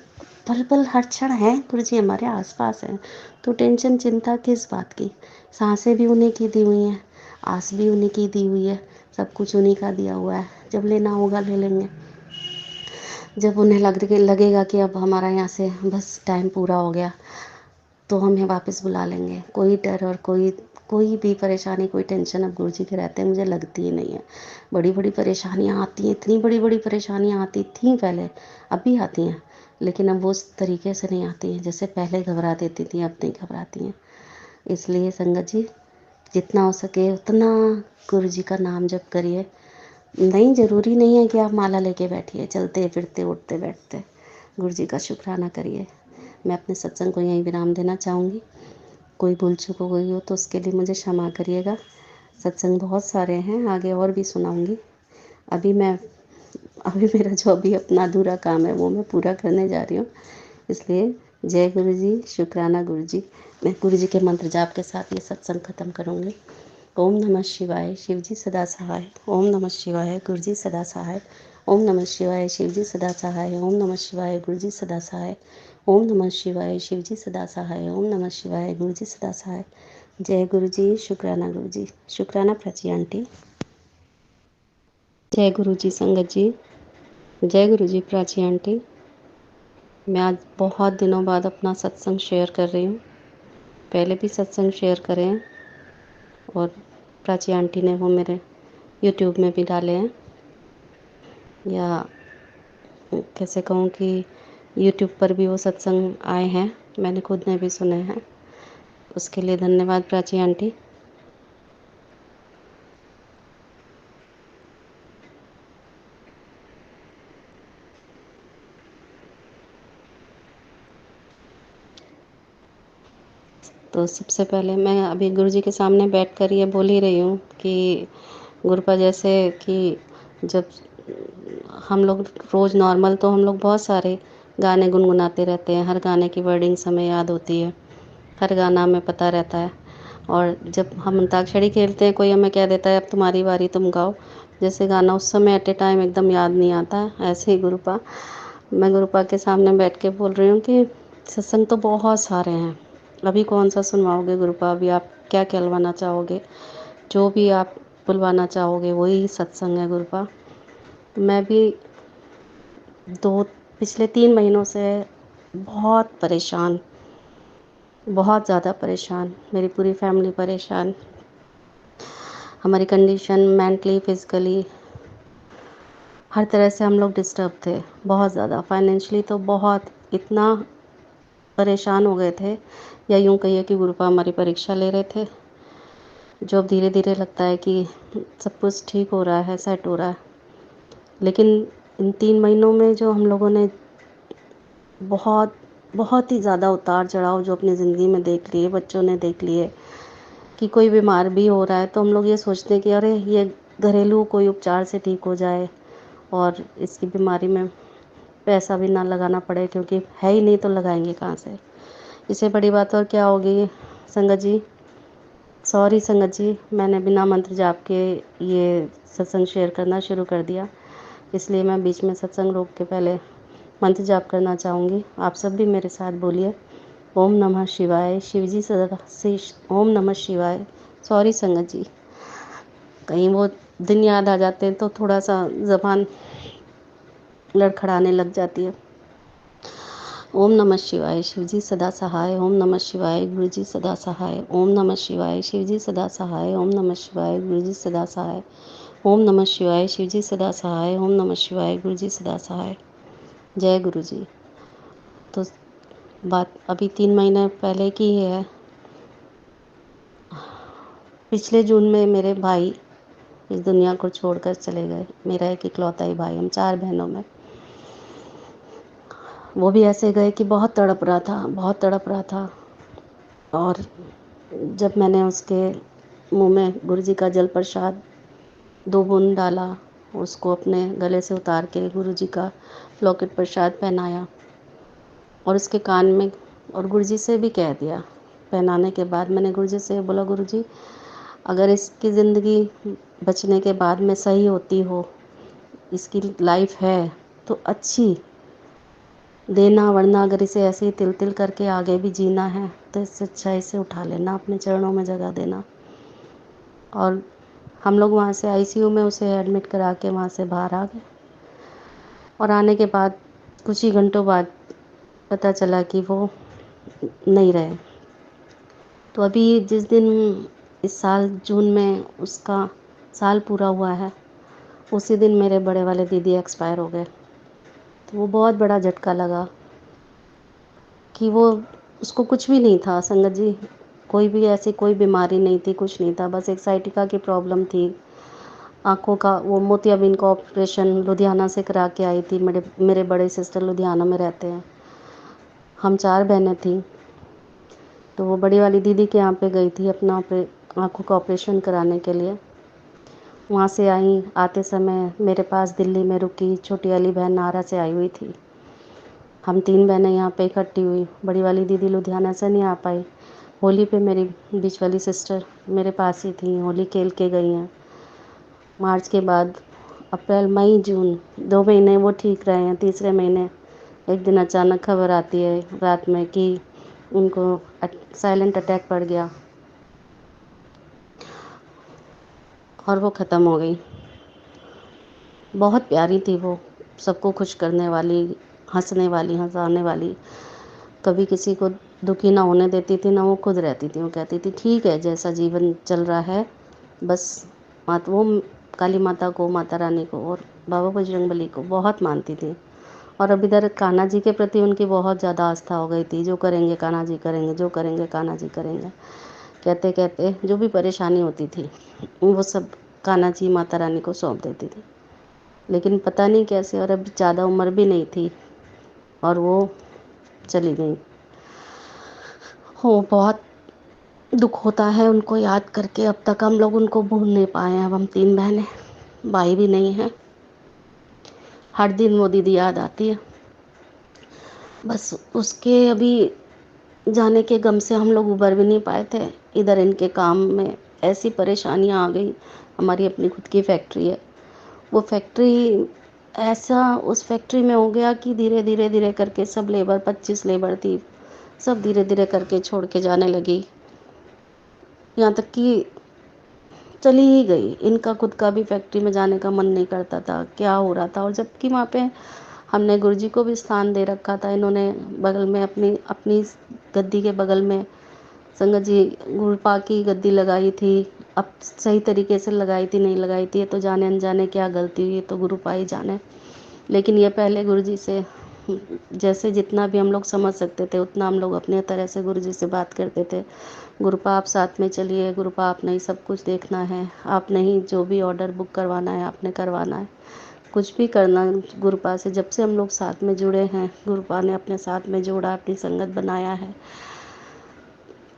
पल पल हर क्षण है गुरु जी हमारे आसपास हैं, तो टेंशन चिंता किस बात की। सांसें भी उन्हीं की दी हुई हैं, आस भी उन्हीं की दी हुई है, सब कुछ उन्हीं का दिया हुआ है। जब लेना होगा ले लेंगे, जब उन्हें लगेगा कि अब हमारा यहाँ से बस टाइम पूरा हो गया तो हमें वापस बुला लेंगे। कोई डर और कोई भी परेशानी, कोई टेंशन अब गुरु जी के रहते मुझे लगती ही नहीं है। बड़ी बड़ी परेशानियाँ आती हैं, इतनी बड़ी बड़ी परेशानियाँ आती थी पहले, अब भी आती हैं, लेकिन अब वो उस तरीके से नहीं आती हैं जैसे पहले घबरा देती थी, अब नहीं घबराती हैं। इसलिए संगत जी, जितना हो सके उतना गुरु जी का नाम जप करिए। नहीं, ज़रूरी नहीं है कि आप माला लेके बैठिए, चलते फिरते उठते बैठते गुरु जी का शुक्राना करिए। मैं अपने सत्संग को यहीं विराम देना चाहूँगी। कोई भूल चूक हो गई हो तो उसके लिए मुझे क्षमा करिएगा। सत्संग बहुत सारे हैं, आगे और भी सुनाऊँगी। अभी मैं अभी मेरा जो अभी अपना अधूरा काम है वो मैं पूरा करने जा रही हूँ। इसलिए जय गुरु जी, शुक्राना गुरु जी। मैं गुरु जी के मंत्र जाप के साथ ये सत्संग ख़त्म करूँगी। ओम नमः शिवाय, शिव जी सदा सहाय। ओम नमः शिवाय, गुरु जी सदा सहाय। ओम नमः शिवाय, शिव जी सदा सहाय। ओम नमः शिवाय, गुरु जी सदा सहाय। ओम नमः शिवाय, शिव जी सदा सहाय। ओम नमः शिवाय, गुरु जी सदा सहाय। जय गुरु जी, शुक्राना गुरु जी, शुक्राना प्राची आंटी। जय गुरु जी संगत जी, जय गुरु जी प्राची आंटी। मैं आज बहुत दिनों बाद अपना सत्संग शेयर कर रही हूँ। पहले भी सत्संग शेयर करे हैं और प्राची आंटी ने वो मेरे यूट्यूब में भी डाले हैं, या कैसे कहूँ कि यूट्यूब पर भी वो सत्संग आए हैं, मैंने खुद ने भी सुने हैं। उसके लिए धन्यवाद प्राची आंटी। तो सबसे पहले मैं अभी गुरु जी के सामने बैठकर ये बोल ही रही हूँ कि गुरुपा, जैसे कि जब हम लोग रोज़ नॉर्मल तो हम लोग बहुत सारे गाने गुनगुनाते रहते हैं, हर गाने की वर्डिंग्स हमें याद होती है, हर गाना हमें पता रहता है। और जब हम अंताक्षरी खेलते हैं, कोई हमें कह देता है अब तुम्हारी बारी तुम गाओ, जैसे गाना उस समय एट ए टाइम एकदम याद नहीं आता है, ऐसे ही गुरुपा मैं गुरुपा के सामने बैठ के बोल रही हूँ कि सत्संग तो बहुत सारे हैं, अभी कौन सा सुनवाओगे गुरुपा, अभी आप क्या कहलवाना चाहोगे, जो भी आप बुलवाना चाहोगे वही सत्संग है गुरुपा। मैं भी पिछले 3 महीनों से बहुत परेशान, बहुत ज़्यादा परेशान, मेरी पूरी फैमिली परेशान, हमारी कंडीशन मेंटली फिज़िकली हर तरह से हम लोग डिस्टर्ब थे, बहुत ज़्यादा फाइनेंशियली तो बहुत, इतना परेशान हो गए थे, या यूँ कहिए कि गुरुपा हमारी परीक्षा ले रहे थे। जो अब धीरे धीरे लगता है कि सब कुछ ठीक हो रहा है, सेट हो रहा है, लेकिन इन 3 महीनों में जो हम लोगों ने बहुत बहुत ही ज़्यादा उतार चढ़ाव जो अपनी ज़िंदगी में देख लिए, बच्चों ने देख लिए, कि कोई बीमार भी हो रहा है तो हम लोग ये सोचते हैं कि अरे ये घरेलू कोई उपचार से ठीक हो जाए और इसकी बीमारी में पैसा भी ना लगाना पड़े, क्योंकि है ही नहीं तो लगाएंगे कहाँ से। इससे बड़ी बात और क्या होगी संगत जी। सॉरी संगत जी, मैंने बिना मंत्र जाप के ये सत्संग शेयर करना शुरू कर दिया, इसलिए मैं बीच में सत्संग रोक के पहले मंत्र जाप करना चाहूँगी। आप सब भी मेरे साथ बोलिए, ओम नमः शिवाय। शिव जी सदा से ओम नमः शिवाय। सॉरी संगत जी, कहीं वो दिन याद आ जाते हैं तो थोड़ा सा ज़बान लड़खड़ाने लग जाती है। ओम नमः शिवाय। शिव जी सदा सहाय। ओम नमः शिवाय। गुरु जी सदा सहाय। ओम नमः शिवाय। शिव जी सदा सहाय। ओम नमः शिवाय। गुरु जी सदा सहाय। ओम नमः शिवाय। शिव जी सदा सहाय। ओम नमः शिवाय। गुरु जी सदा सहाय। जय गुरु जी। तो बात अभी 3 महीने पहले की है। पिछले जून में मेरे भाई इस दुनिया को छोड़कर चले गए। मेरा एक इकलौता ही भाई, हम 4 बहनों में। वो भी ऐसे गए कि बहुत तड़प रहा था, बहुत तड़प रहा था। और जब मैंने उसके मुंह में गुरु जी का जल प्रसाद 2 बूंद डाला, उसको अपने गले से उतार के गुरु जी का लॉकेट प्रसाद पहनाया और उसके कान में, और गुरु जी से भी कह दिया। पहनाने के बाद मैंने गुरु जी से बोला, गुरु जी अगर इसकी ज़िंदगी बचने के बाद में सही होती हो, इसकी लाइफ है तो अच्छी देना, वरना अगर इसे ऐसे ही तिल तिल करके आगे भी जीना है तो इससे अच्छा इसे उठा लेना, अपने चरणों में जगह देना। और हम लोग वहाँ से आईसीयू में उसे एडमिट करा के वहाँ से बाहर आ गए। और आने के बाद कुछ ही घंटों बाद पता चला कि वो नहीं रहे। तो अभी जिस दिन इस साल जून में उसका साल पूरा हुआ है, उसी दिन मेरे बड़े वाले दीदी एक्सपायर हो गए। तो वो बहुत बड़ा झटका लगा कि वो, उसको कुछ भी नहीं था संगत जी, कोई भी ऐसी कोई बीमारी नहीं थी, कुछ नहीं था, बस एक साइटिका की प्रॉब्लम थी। आँखों का वो मोतियाबिंद का ऑपरेशन लुधियाना से करा के आई थी। मेरे बड़े सिस्टर लुधियाना में रहते हैं। हम 4 बहनें थीं। तो वो बड़ी वाली दीदी के यहाँ पे गई थी अपना आँखों का ऑपरेशन कराने के लिए। वहाँ से आई, आते समय मेरे पास दिल्ली में रुकी। छोटी वाली बहन नाहरा से आई हुई थी। हम 3 बहनें यहाँ पे इकट्ठी हुई। बड़ी वाली दीदी लुधियाना से नहीं आ पाई। होली पे मेरी बीच वाली सिस्टर मेरे पास ही थी, होली खेल के गई हैं। मार्च के बाद अप्रैल मई जून 2 महीने वो ठीक रहे हैं। तीसरे महीने एक दिन अचानक खबर आती है रात में कि उनको साइलेंट अटैक पड़ गया और वो ख़त्म हो गई। बहुत प्यारी थी वो, सबको खुश करने वाली, हंसने वाली, हंसाने वाली, कभी किसी को दुखी ना होने देती थी, ना वो खुद रहती थी। वो कहती थी ठीक है जैसा जीवन चल रहा है, बस वो काली माता को, माता रानी को और बाबा बजरंगबली को बहुत मानती थी। और अब इधर कान्हा जी के प्रति उनकी बहुत ज़्यादा आस्था हो गई थी। जो करेंगे कान्हा जी करेंगे, जो करेंगे कान्हा जी करेंगे, कहते कहते जो भी परेशानी होती थी वो सब कान्हा जी माता रानी को सौंप देती थी। लेकिन पता नहीं कैसे, और अब ज़्यादा उम्र भी नहीं थी और वो चली गई। हो बहुत दुख होता है उनको याद करके। अब तक हम लोग उनको भूल नहीं पाए हैं। अब हम 3 बहनें, भाई भी नहीं हैं। हर दिन वो दीदी याद आती है। बस उसके अभी जाने के गम से हम लोग उबर भी नहीं पाए थे। इधर इनके काम में ऐसी परेशानियां आ गई। हमारी अपनी खुद की फैक्ट्री है। वो फैक्ट्री ऐसा उस फैक्ट्री में हो गया कि धीरे धीरे धीरे करके सब लेबर, 25 लेबर थी, सब धीरे धीरे करके छोड़ के जाने लगी। यहाँ तक कि चली ही गई। इनका खुद का भी फैक्ट्री में जाने का मन नहीं करता था, क्या हो रहा था। और जबकि वहाँ पे हमने गुरुजी को भी स्थान दे रखा था। इन्होंने बगल में अपनी अपनी गद्दी के बगल में संगत जी गुरुपा की गद्दी लगाई थी। अब सही तरीके से लगाई थी नहीं लगाई थी, ये तो जाने अनजाने क्या गलती हुई, तो गुरुपा ही जाने। लेकिन ये पहले गुरुजी से जैसे जितना भी हम लोग समझ सकते थे उतना हम लोग अपने तरह से गुरुजी से बात करते थे। गुरुपा आप साथ में चलिए, गुरुपा आपने ही सब कुछ देखना है, आपने ही जो भी ऑर्डर बुक करवाना है आपने करवाना है, कुछ भी करना। गुरुपा से जब से हम लोग साथ में जुड़े हैं, गुरुपा ने अपने साथ में जोड़ा, अपनी संगत बनाया है।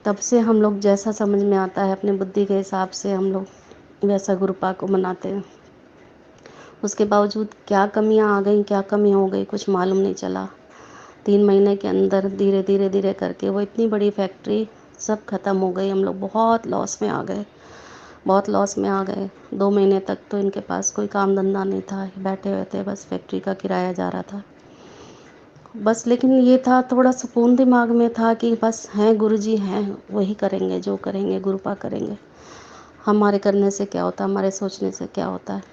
तब से हम लोग जैसा समझ में आता है अपनी बुद्धि के हिसाब से हम लोग वैसा गुरुपा को मनाते हैं। उसके बावजूद क्या कमियां आ गई, क्या कमी हो गई, कुछ मालूम नहीं चला। 3 महीने के अंदर धीरे धीरे धीरे करके वो इतनी बड़ी फैक्ट्री सब ख़त्म हो गई। हम लोग बहुत लॉस में आ गए, बहुत लॉस में आ गए। 2 महीने तक तो इनके पास कोई काम धंधा नहीं था, बैठे हुए थे, बस फैक्ट्री का किराया जा रहा था बस। लेकिन ये था, थोड़ा सुकून दिमाग में था कि बस हैं गुरुजी हैं, वही करेंगे जो करेंगे, गुरुपा करेंगे। हमारे करने से क्या होता, हमारे सोचने से क्या होता है।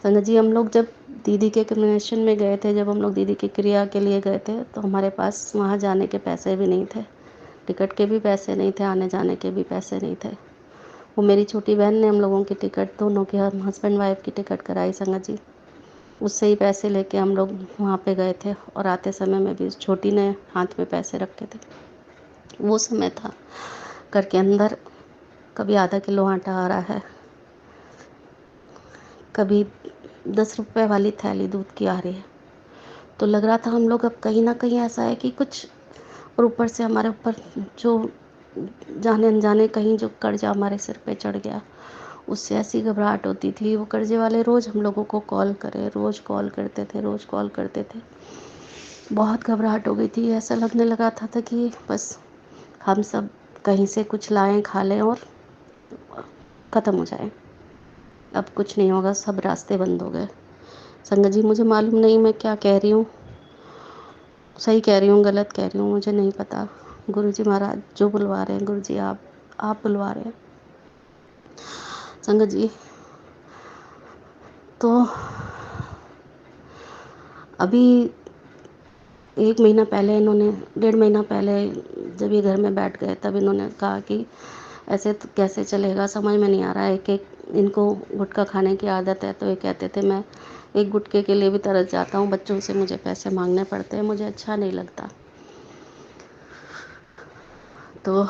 संगत जी, हम लोग जब दीदी के कन्वेंशन में गए थे, जब हम लोग दीदी की क्रिया के लिए गए थे, तो हमारे पास वहाँ जाने के पैसे भी नहीं थे, टिकट के भी पैसे नहीं थे, आने जाने के भी पैसे नहीं थे। वो मेरी छोटी बहन ने हम लोगों की टिकट, दोनों की, हम हस्बैंड वाइफ की टिकट कराई संगत जी। उससे ही पैसे लेके हम लोग वहाँ पे गए थे, और आते समय में भी छोटी ने हाथ में पैसे रखे थे। वो समय था घर के अंदर कभी आधा किलो आटा आ रहा है, कभी 10 रुपए वाली थैली दूध की आ रही है। तो लग रहा था हम लोग अब कहीं ना कहीं ऐसा है कि कुछ, और ऊपर से हमारे ऊपर जो जाने अनजाने कहीं जो कर्जा हमारे सिर पे चढ़ गया, उससे ऐसी घबराहट होती थी। वो कर्जे वाले रोज़ हम लोगों को कॉल करे, रोज़ कॉल करते थे, रोज़ कॉल करते थे। बहुत घबराहट हो गई थी। ऐसा लगने लगा था कि बस हम सब कहीं से कुछ लाएं, खा लें और ख़त्म हो जाए। अब कुछ नहीं होगा, सब रास्ते बंद हो गए। संगत जी, मुझे मालूम नहीं मैं क्या कह रही हूँ, सही कह रही हूँ गलत कह रही हूँ, मुझे नहीं पता। गुरुजी महाराज जो बुलवा रहे हैं, गुरुजी आप बुलवा रहे हैं। संगत जी, तो अभी 1 महीना पहले इन्होंने, 1.5 महीना पहले जब ये घर में बैठ गए, तब इन्होंने कहा कि ऐसे तो कैसे चलेगा, समझ में नहीं आ रहा है। एक एक इनको गुटखा खाने की आदत है, तो ये कहते थे मैं एक गुटखे के लिए भी तरस जाता हूँ, बच्चों से मुझे पैसे मांगने पड़ते हैं, मुझे अच्छा नहीं लगता। तो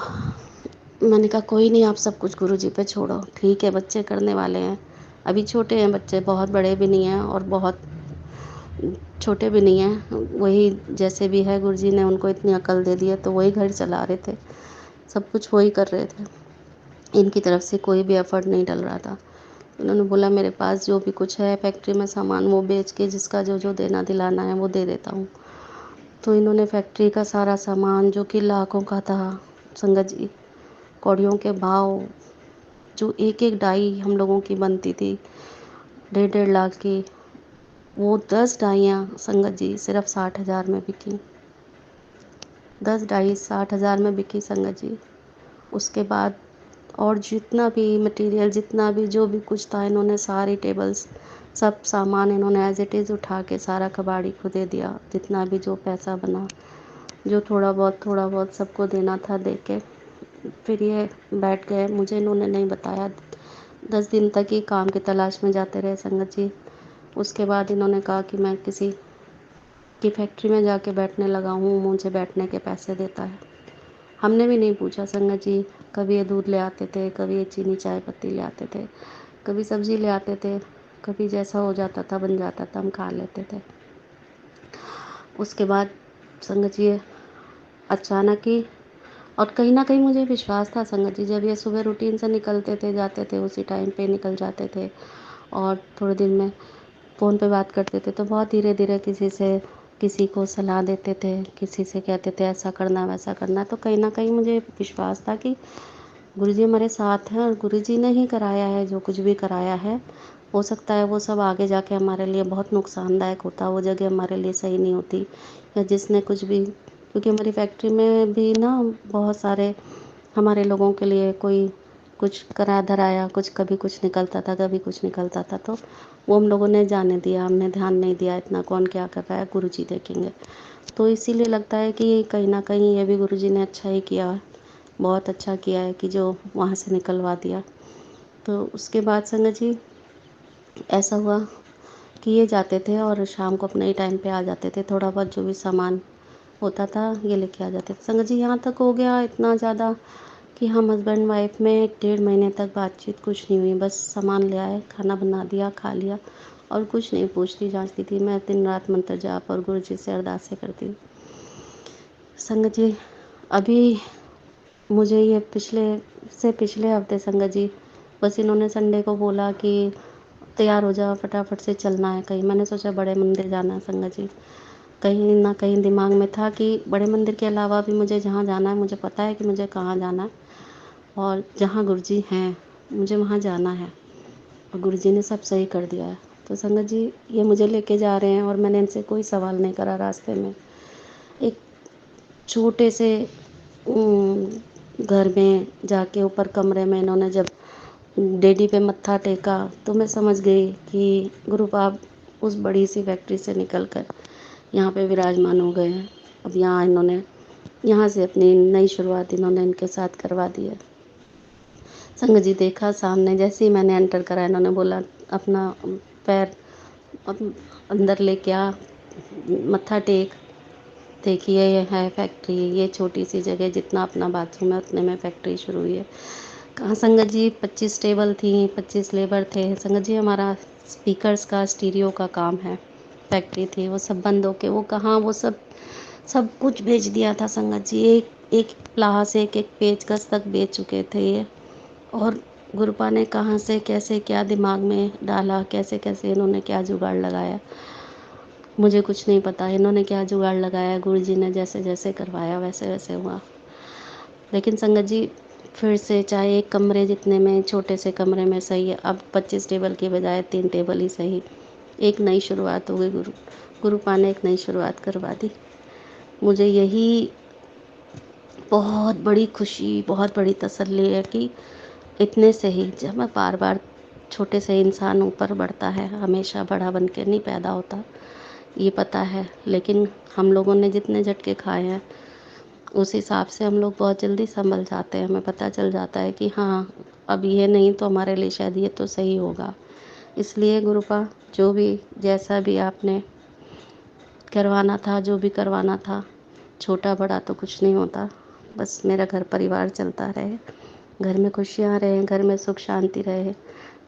मैंने कहा कोई नहीं, आप सब कुछ गुरुजी पे छोड़ो, ठीक है, बच्चे करने वाले हैं, अभी छोटे हैं बच्चे, बहुत बड़े भी नहीं हैं और बहुत छोटे भी नहीं हैं। वही जैसे भी है, गुरुजी ने उनको इतनी अकल दे दी है, तो वही घर चला रहे थे, सब कुछ वही कर रहे थे। इनकी तरफ से कोई भी एफर्ट नहीं डल रहा था। उन्होंने बोला मेरे पास जो भी कुछ है फैक्ट्री में सामान, वो बेच के जिसका जो जो देना दिलाना है वो दे देता हूँ। तो इन्होंने फैक्ट्री का सारा सामान, जो कि लाखों का था संगत जी, कौड़ियों के भाव, जो एक एक डाई हम लोगों की बनती थी 1.5 लाख की, वो 10 डाइयाँ संगत जी सिर्फ 60,000 में बिकी। 10 डाई 60,000 में बिकी संगत जी। उसके बाद और जितना भी मटेरियल, जितना भी जो भी कुछ था, इन्होंने सारी टेबल्स, सब सामान इन्होंने एज इट इज़ उठा के सारा कबाड़ी को दे दिया। जितना भी जो पैसा बना, जो थोड़ा बहुत सबको देना था दे के फिर ये बैठ गए। मुझे इन्होंने नहीं बताया। 10 दिन तक ये काम की तलाश में जाते रहे संगत जी। उसके बाद इन्होंने कहा कि मैं किसी की फैक्ट्री में जाके बैठने लगा हूँ, मुझे बैठने के पैसे देता है। हमने भी नहीं पूछा संगत जी। कभी ये दूध ले आते थे, कभी ये चीनी चाय पत्ती ले आते थे, कभी सब्ज़ी ले आते थे, कभी जैसा हो जाता था, बन जाता था, हम खा लेते थे। उसके बाद संगत जी अचानक ही, और कहीं ना कहीं मुझे विश्वास था संगत जी, जब ये सुबह रूटीन से निकलते थे, जाते थे, उसी टाइम पे निकल जाते थे और थोड़े दिन में फ़ोन पे बात करते थे, तो बहुत धीरे धीरे किसी को सलाह देते थे, किसी से कहते थे ऐसा करना वैसा करना। तो कहीं ना कहीं मुझे विश्वास था कि गुरुजी हमारे साथ हैं और गुरुजी ने ही कराया है जो कुछ भी कराया है। हो सकता है वो सब आगे जाके हमारे लिए बहुत नुकसानदायक होता, वो जगह हमारे लिए सही नहीं होती, या जिसने कुछ भी, क्योंकि हमारी फैक्ट्री में भी ना बहुत सारे हमारे लोगों के लिए कोई कुछ करा धराया, कुछ कभी कुछ निकलता था, कभी कुछ निकलता था, तो वो हम लोगों ने जाने दिया, हमने ध्यान नहीं दिया इतना, कौन क्या कर रहा है गुरुजी देखेंगे। तो इसीलिए लगता है कि कहीं ना कहीं ये भी गुरुजी ने अच्छा ही किया, बहुत अच्छा किया है कि जो वहाँ से निकलवा दिया। तो उसके बाद संगत जी ऐसा हुआ कि ये जाते थे और शाम को अपने ही टाइम पे आ जाते थे, थोड़ा बहुत जो भी सामान होता था ये लेके आ जाते थे। संगत जी यहाँ तक हो गया इतना ज़्यादा कि हम हस्बैंड वाइफ में 1.5 महीने तक बातचीत कुछ नहीं हुई, बस सामान ले आए, खाना बना दिया, खा लिया, और कुछ नहीं पूछती जांचती थी। मैं दिन रात मंत्र जाप और गुरु जी से अरदासें करती। संगत जी अभी मुझे ये पिछले हफ्ते संगत जी बस इन्होंने संडे को बोला कि तैयार हो जाओ, फटाफट से चलना है कहीं। मैंने सोचा बड़े मंदिर जाना है संगत जी। कहीं ना कहीं दिमाग में था कि बड़े मंदिर के अलावा भी मुझे जहाँ जाना है, मुझे पता है कि मुझे कहाँ जाना है और जहाँ गुरुजी हैं मुझे वहाँ जाना है, और गुरुजी ने सब सही कर दिया है। तो संगत जी ये मुझे लेके जा रहे हैं और मैंने इनसे कोई सवाल नहीं करा। रास्ते में एक छोटे से घर में जाके ऊपर कमरे में इन्होंने जब डेडी पे मत्था टेका तो मैं समझ गई कि गुरु बाप उस बड़ी सी फैक्ट्री से निकल कर यहाँ पे विराजमान हो गए हैं। अब यहाँ से अपनी नई शुरुआत इन्होंने इनके साथ करवा दी है। संगत जी देखा सामने जैसे ही मैंने एंटर करा, इन्होंने बोला अपना पैर अंदर लेके आ, मत्था टेक। देखिए ये है फैक्ट्री, ये छोटी सी जगह जितना अपना बाथरूम है उतने में फैक्ट्री शुरू हुई है। कहाँ संगत जी 25 टेबल थी, 25 लेबर थे। संगत जी हमारा स्पीकर्स का स्टीरियो का काम है। फैक्ट्री थी वो सब बंद होके, वो कहाँ वो सब सब कुछ बेच दिया था संगत जी। एक एक प्लास एक एक पेचकस तक बेच चुके थे ये। और गुरुपा ने कहाँ से कैसे क्या दिमाग में डाला, कैसे कैसे इन्होंने क्या जुगाड़ लगाया, मुझे कुछ नहीं पता। इन्होंने क्या जुगाड़ लगाया, गुरुजी ने जैसे जैसे करवाया वैसे वैसे हुआ। लेकिन संगत जी फिर से चाहे एक कमरे जितने में, छोटे से कमरे में सही है, अब 25 टेबल के बजाय 3 टेबल ही सही। एक नई शुरुआत हो गई। गुरुपा ने एक नई शुरुआत करवा दी। मुझे यही बहुत बड़ी खुशी, बहुत बड़ी तसल्ली है कि इतने से ही जब मैं बार बार छोटे से इंसान ऊपर बढ़ता है, हमेशा बड़ा बन के नहीं पैदा होता, ये पता है। लेकिन हम लोगों ने जितने झटके खाए हैं उस हिसाब से हम लोग बहुत जल्दी संभल जाते हैं। हमें पता चल जाता है कि हाँ अब ये नहीं तो हमारे लिए शायद ये तो सही होगा। इसलिए गुरुपा जो भी जैसा भी आपने करवाना था, जो भी करवाना था, छोटा बड़ा तो कुछ नहीं होता, बस मेरा घर परिवार चलता रहे, घर में खुशियाँ रहें, घर में सुख शांति रहे,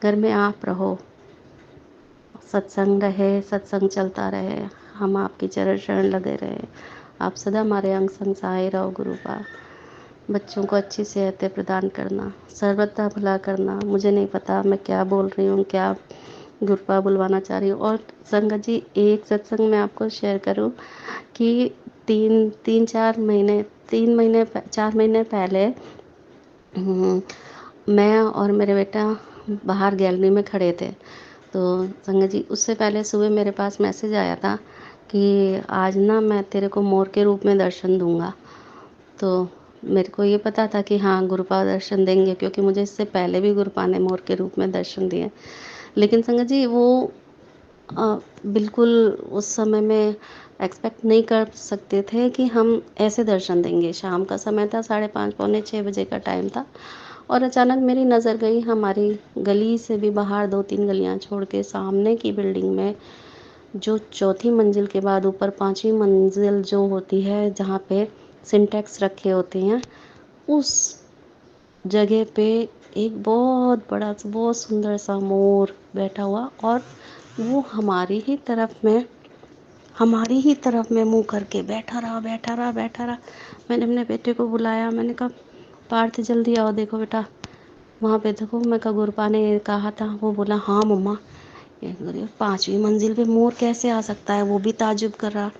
घर में आप रहो, सत्संग रहे, सत्संग चलता रहे, हम आपकी चरण शरण लगे रहे, आप सदा हमारे अंग संग सहाय रहो गुरुपा। बच्चों को अच्छी सेहतें प्रदान करना, सर्वथा भला करना। मुझे नहीं पता मैं क्या बोल रही हूँ, क्या गुरुपा बुलवाना चाह रही हूँ। और संगत जी एक सत्संग मैं आपको शेयर करूँ कि 4 महीने पहले मैं और मेरे बेटा बाहर गैलरी में खड़े थे। तो संगत जी उससे पहले सुबह मेरे पास मैसेज आया था कि आज ना मैं तेरे को मोर के रूप में दर्शन दूंगा। तो मेरे को ये पता था कि हाँ गुरुपा दर्शन देंगे, क्योंकि मुझे इससे पहले भी गुरुपा ने मोर के रूप में दर्शन दिए। लेकिन संगत जी वो बिल्कुल उस समय में एक्सपेक्ट नहीं कर सकते थे कि हम ऐसे दर्शन देंगे। शाम का समय था, 5:30 पौने 6 बजे का टाइम था, और अचानक मेरी नज़र गई हमारी गली से भी बाहर 2-3 गलियां छोड़ के सामने की बिल्डिंग में, जो चौथी मंजिल के बाद ऊपर 5वीं मंजिल जो होती है जहाँ पे सिंटेक्स रखे होते हैं, उस जगह पे एक बहुत बड़ा बहुत सुंदर सा मोर बैठा हुआ, और वो हमारी ही तरफ में मुंह करके बैठा रहा बैठा रहा बैठा रहा। मैंने अपने बेटे को बुलाया, मैंने कहा पार्थ जल्दी आओ, देखो बेटा वहाँ पे देखो। मैं कहा गुरुपा ने कहा था। वो बोला हाँ मम्मा, 5वीं मंजिल पे मोर कैसे आ सकता है, वो भी ताजुब कर रहा।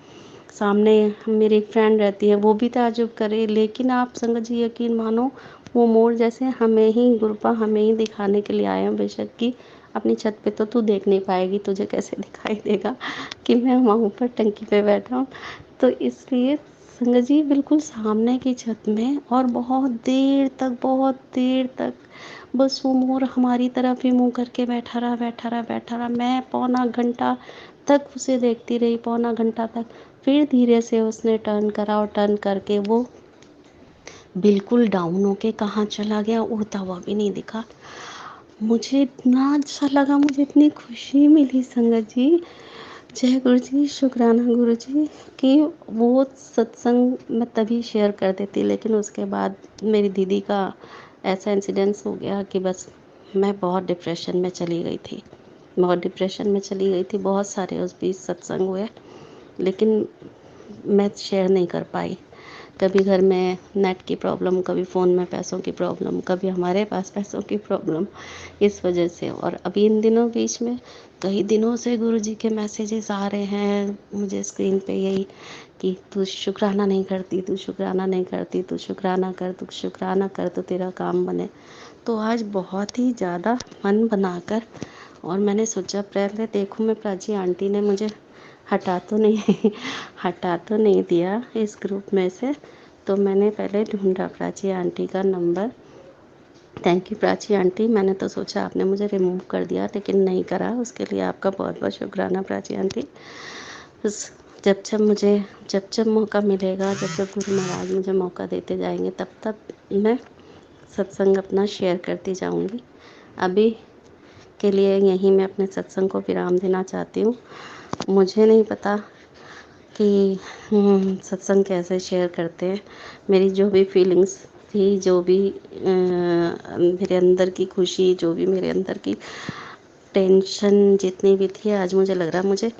सामने मेरी एक फ्रेंड रहती है, वो भी ताजुब करे। लेकिन आप संगत जी यकीन मानो, वो मोर जैसे हमें ही गुरुपा हमें ही दिखाने के लिए आए हैं। बेशक कि अपनी छत पे तो तू देख नहीं पाएगी, तुझे कैसे दिखाई देगा कि मैं वहाँ ऊपर टंकी पे बैठा हूँ। तो इसलिए संगत जी बिल्कुल सामने की छत में, और बहुत देर तक बस वो मोर हमारी तरफ ही मुंह करके बैठा रहा बैठा रहा बैठा रहा। मैं पौना घंटा तक उसे देखती रही, पौना घंटा तक। फिर धीरे से उसने टर्न करा, और टर्न करके वो बिल्कुल डाउन होके कहाँ चला गया, उड़ता हुआ भी नहीं दिखा। मुझे इतना अच्छा लगा, मुझे इतनी खुशी मिली संगत जी। जय गुरु जी, शुक्राना गुरु जी कि वो सत्संग मैं तभी शेयर कर देती, लेकिन उसके बाद मेरी दीदी का ऐसा इंसिडेंस हो गया कि बस मैं बहुत डिप्रेशन में चली गई थी, बहुत सारे उस बीच सत्संग हुए, लेकिन मैं शेयर नहीं कर पाई। कभी घर में नेट की प्रॉब्लम, कभी फ़ोन में पैसों की प्रॉब्लम, कभी हमारे पास पैसों की प्रॉब्लम, इस वजह से। और अभी इन दिनों बीच में कई दिनों से गुरुजी के मैसेजेस आ रहे हैं मुझे स्क्रीन पे, यही कि तू शुक्राना नहीं करती, तू शुक्राना नहीं करती, तू शुक्राना कर, तू शुक्राना कर तो तेरा काम बने। तो आज बहुत ही ज़्यादा मन बनाकर, और मैंने सोचा पहले देखूँ मैं प्राची आंटी ने मुझे हटा तो नहीं हटा तो नहीं दिया इस ग्रुप में से। तो मैंने पहले ढूंढा प्राची आंटी का number. Thank you Prachi aunty, मैंने तो सोचा आपने मुझे रिमूव कर दिया, लेकिन नहीं करा। उसके लिए आपका बहुत बहुत शुक्राना प्राची आंटी। बस जब जब मौका मिलेगा, जब जब गुरु महाराज मुझे मौका देते जाएंगे, तब तब मैं सत्संग अपना शेयर करती जाऊंगी। अभी के लिए यहीं मैं अपने सत्संग को विराम देना चाहती हूँ। मुझे नहीं पता कि सत्संग कैसे शेयर करते हैं। मेरी जो भी फीलिंग्स थी, जो भी मेरे अंदर की खुशी, जो भी मेरे अंदर की टेंशन जितनी भी थी, आज मुझे लग रहा है मुझे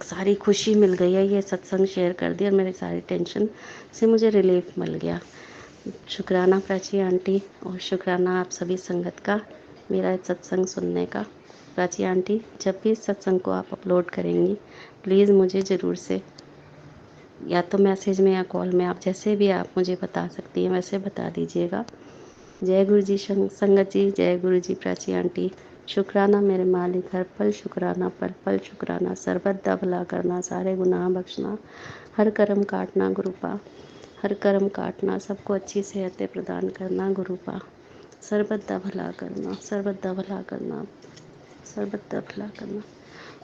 सारी खुशी मिल गई है। ये सत्संग शेयर कर दिया और मेरी सारी टेंशन से मुझे रिलीफ मिल गया। शुक्राना प्राची आंटी, और शुक्राना आप सभी संगत का मेरा सत्संग सुनने का। प्राची आंटी, जब भी इस सत्संग को आप अपलोड करेंगी, प्लीज़ मुझे ज़रूर से या तो मैसेज में या कॉल में, आप जैसे भी आप मुझे बता सकती हैं वैसे बता दीजिएगा। जय गुरु जी संगत जी, जय गुरु जी प्राची आंटी। शुक्राना मेरे मालिक, हर पल शुक्राना, पल पल शुक्राना, सर्वदा भला करना, सारे गुनाह बख्शना, हर कर्म काटना गुरुपा, हर कर्म काटना, सबको अच्छी सेहतें प्रदान करना गुरुपा, सर्वदा भला करना, सर्वदा भला करना, सर्वदा भला करना।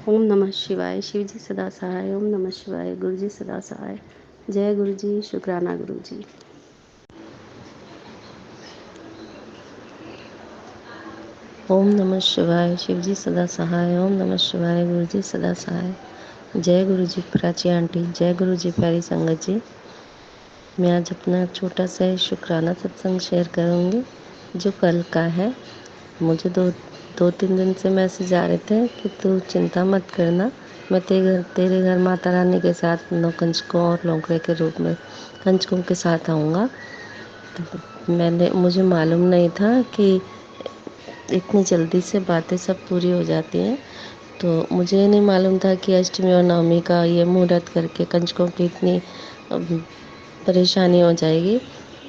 ओम नमः शिवाय, शिव जी सदा सहाय। ओम नमः शिवाय, गुरु जी सदा सहाय। जय गुरु जी, शुक्राना गुरु जी। ओम नमः शिवाय, शिव जी सदा सहाय। ओम नमः शिवाय, गुरु जी सदा सहाय। जय गुरु जी प्राची आंटी, जय गुरु जी प्यारी संगत जी। मैं आज अपना छोटा सा शुक्राना सत्संग शेयर करूँगी जो कल का है। मुझे दो तीन दिन से मैसेज आ रहे थे कि तू चिंता मत करना, मैं तेरे घर माता रानी के साथ 9 कंजकों और लोकड़े के रूप में कंजकों के साथ आऊँगा। तो मुझे मालूम नहीं था कि इतनी जल्दी से बातें सब पूरी हो जाती हैं। तो मुझे नहीं मालूम था कि अष्टमी और नवमी का ये मुहूर्त करके कंजकों की इतनी परेशानी हो जाएगी।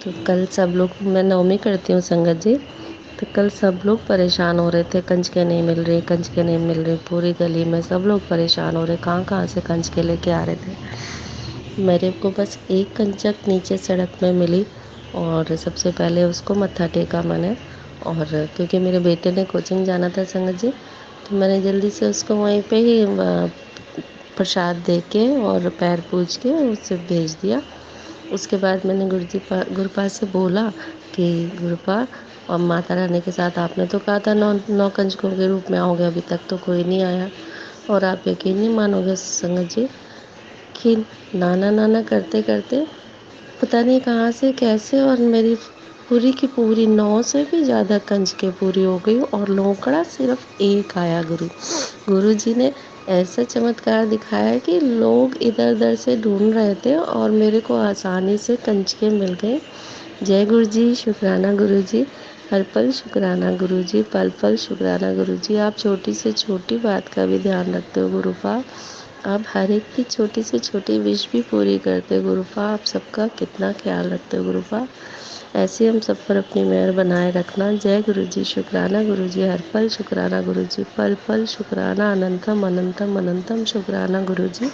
तो कल सब लोग, मैं नवमी करती हूँ संगत जी, तो कल सब लोग परेशान हो रहे थे, कंजके नहीं मिल रही, कंजके नहीं मिल रही। पूरी गली में सब लोग परेशान हो रहे, कहाँ कहाँ से कंजके लेके आ रहे थे। मेरे को बस एक कंजक नीचे सड़क में मिली और सबसे पहले उसको मत्था टेका मैंने। और क्योंकि मेरे बेटे ने कोचिंग जाना था संगत जी, तो मैंने जल्दी से उसको वहीं पे ही प्रसाद दे के और पैर पूज के उसे भेज दिया। उसके बाद मैंने गुरुपा से बोला कि गुरुपा, और माता रानी के साथ आपने तो कहा था 9 कंजकों के रूप में आओगे, अभी तक तो कोई नहीं आया। और आप यकीन नहीं मानोगे संगत जी कि नाना नाना करते करते पता नहीं कहाँ से कैसे, और मेरी पूरी की पूरी 9 से भी ज़्यादा कंजकें पूरी हो गई और लोकड़ा सिर्फ एक आया। गुरु जी ने ऐसा चमत्कार दिखाया कि लोग इधर उधर से ढूंढ रहे थे और मेरे को आसानी से कंजके मिल गए। जय गुरु जी, शुक्राना गुरु जी, हर पल शुक्राना गुरु जी, पल पल शुक्राना गुरु जी। आप छोटी से छोटी बात का भी ध्यान रखते हो गुरुपा, आप हर एक की छोटी से छोटी विश भी पूरी करते हो गुरुपा, आप सबका कितना ख्याल रखते हो गुरुपा। ऐसे हम सब पर अपनी मेहर बनाए रखना। जय गुरु जी, शुक्राना गुरु जी, हर पल शुक्राना गुरु जी, पल पल शुक्राना, अनंतम अनंतम अनंतम शुक्राना गुरु जी।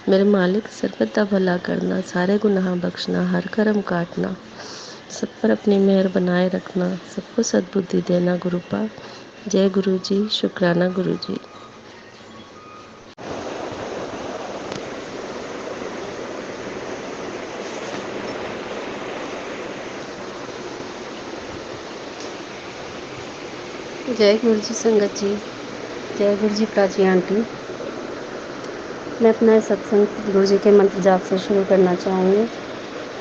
मेरे मालिक, सर्वदा भला करना, सारे गुनाह बख्शना, हर कर्म काटना, सब पर अपनी मेहर बनाए रखना, सबको सद्बुद्धि देना गुरुपा। जय गुरु जी, शुक्राना गुरु जी। जय गुरु जी संगत जी, जय गुरु जी प्राची आंटी। मैं अपना सत्संग गुरु जी के मंत्र जाप से शुरू करना चाहूँगी।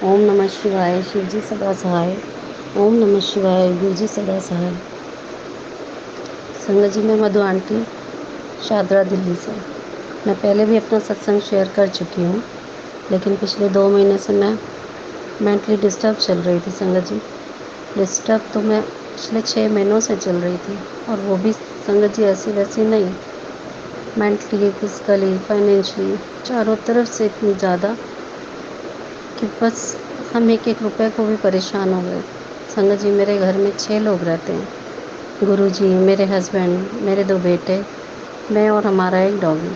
ओम नमः शिवाय, शिव जी सदा सहाय। ओम नमः शिवाय, गुरु जी सदा सहाय। संगत जी, मैं मधु आंटी, शादरा दिल्ली से। मैं पहले भी अपना सत्संग शेयर कर चुकी हूँ। लेकिन पिछले 2 महीने से मैं मेंटली डिस्टर्ब चल रही थी संगत जी। डिस्टर्ब तो मैं पिछले 6 महीनों से चल रही थी, और वो भी संगत जी ऐसी वैसी नहीं, मेंटली, फिजिकली, फाइनेंशियली, चारों तरफ से इतनी ज़्यादा कि बस हम एक एक रुपए को भी परेशान हो गए। संगत जी, मेरे घर में 6 लोग रहते हैं। गुरुजी, मेरे हस्बैंड, मेरे 2 बेटे, मैं और हमारा एक डॉगी।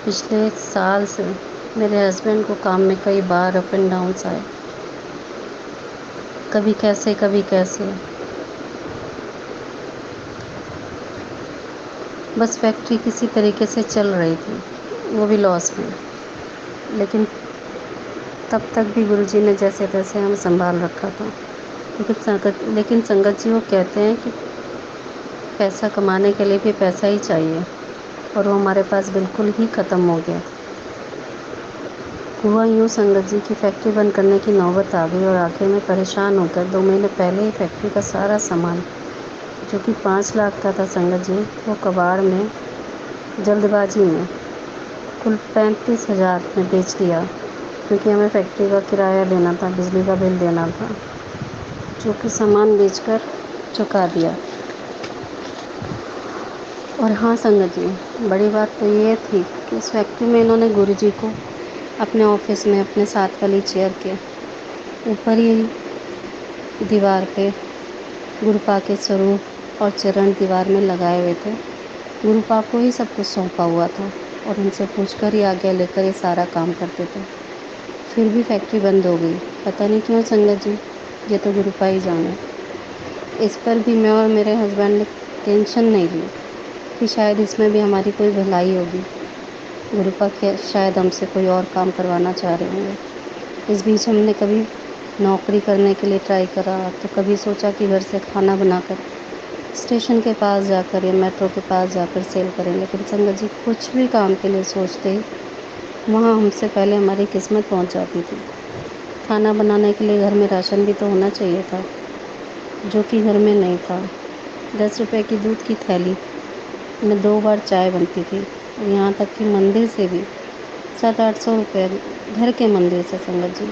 पिछले 1 साल से मेरे हस्बैंड को काम में कई बार अप एंड डाउन्स आए, कभी कैसे कभी कैसे। बस फैक्ट्री किसी तरीके से चल रही थी, वो भी लॉस में। लेकिन तब तक भी गुरुजी ने जैसे तैसे हमें संभाल रखा था। लेकिन संगत जी, वो कहते हैं कि पैसा कमाने के लिए भी पैसा ही चाहिए, और वो हमारे पास बिल्कुल ही ख़त्म हो गया। हुआ यूँ संगत जी की फैक्ट्री बंद करने की नौबत आ गई, और आखिर में परेशान होकर 2 महीने पहले ही फैक्ट्री का सारा सामान, जो कि 5 लाख का था संगत जी, वो कबाड़ में जल्दबाजी में कुल 35,000 में बेच दिया, क्योंकि हमें फैक्ट्री का किराया देना था, बिजली का बिल देना था, जो कि सामान बेचकर चुका दिया। और हाँ संगत जी, बड़ी बात तो ये थी कि उस फैक्ट्री में इन्होंने गुरुजी को अपने ऑफिस में अपने साथ वाली चेयर के ऊपर ही दीवार पे गुरुपा के स्वरूप और चरण दीवार में लगाए हुए थे। गुरुपा को ही सब कुछ सौंपा हुआ था, और उनसे पूछकर ही आज्ञा लेकर ये सारा काम करते थे। फिर भी फैक्ट्री बंद हो गई, पता नहीं क्यों संगत जी, ये तो गुरुपा ही जाने। इस पर भी मैं और मेरे हस्बैंड ने टेंशन नहीं ली कि शायद इसमें भी हमारी कोई भलाई होगी। गुरुपा के शायद हमसे कोई और काम करवाना चाह रहे होंगे। इस बीच हमने कभी नौकरी करने के लिए ट्राई करा, तो कभी सोचा कि घर से खाना बनाकर स्टेशन के पास जाकर या मेट्रो के पास जाकर सेल करें। लेकिन संगत जी, कुछ भी काम के लिए सोचते ही वहाँ हमसे पहले हमारी किस्मत पहुँच जाती थी। खाना बनाने के लिए घर में राशन भी तो होना चाहिए था, जो कि घर में नहीं था। 10 रुपए की दूध की थैली में 2 बार चाय बनती थी, और यहाँ तक कि मंदिर से भी 700-800 रुपये, घर के मंदिर से संगत जी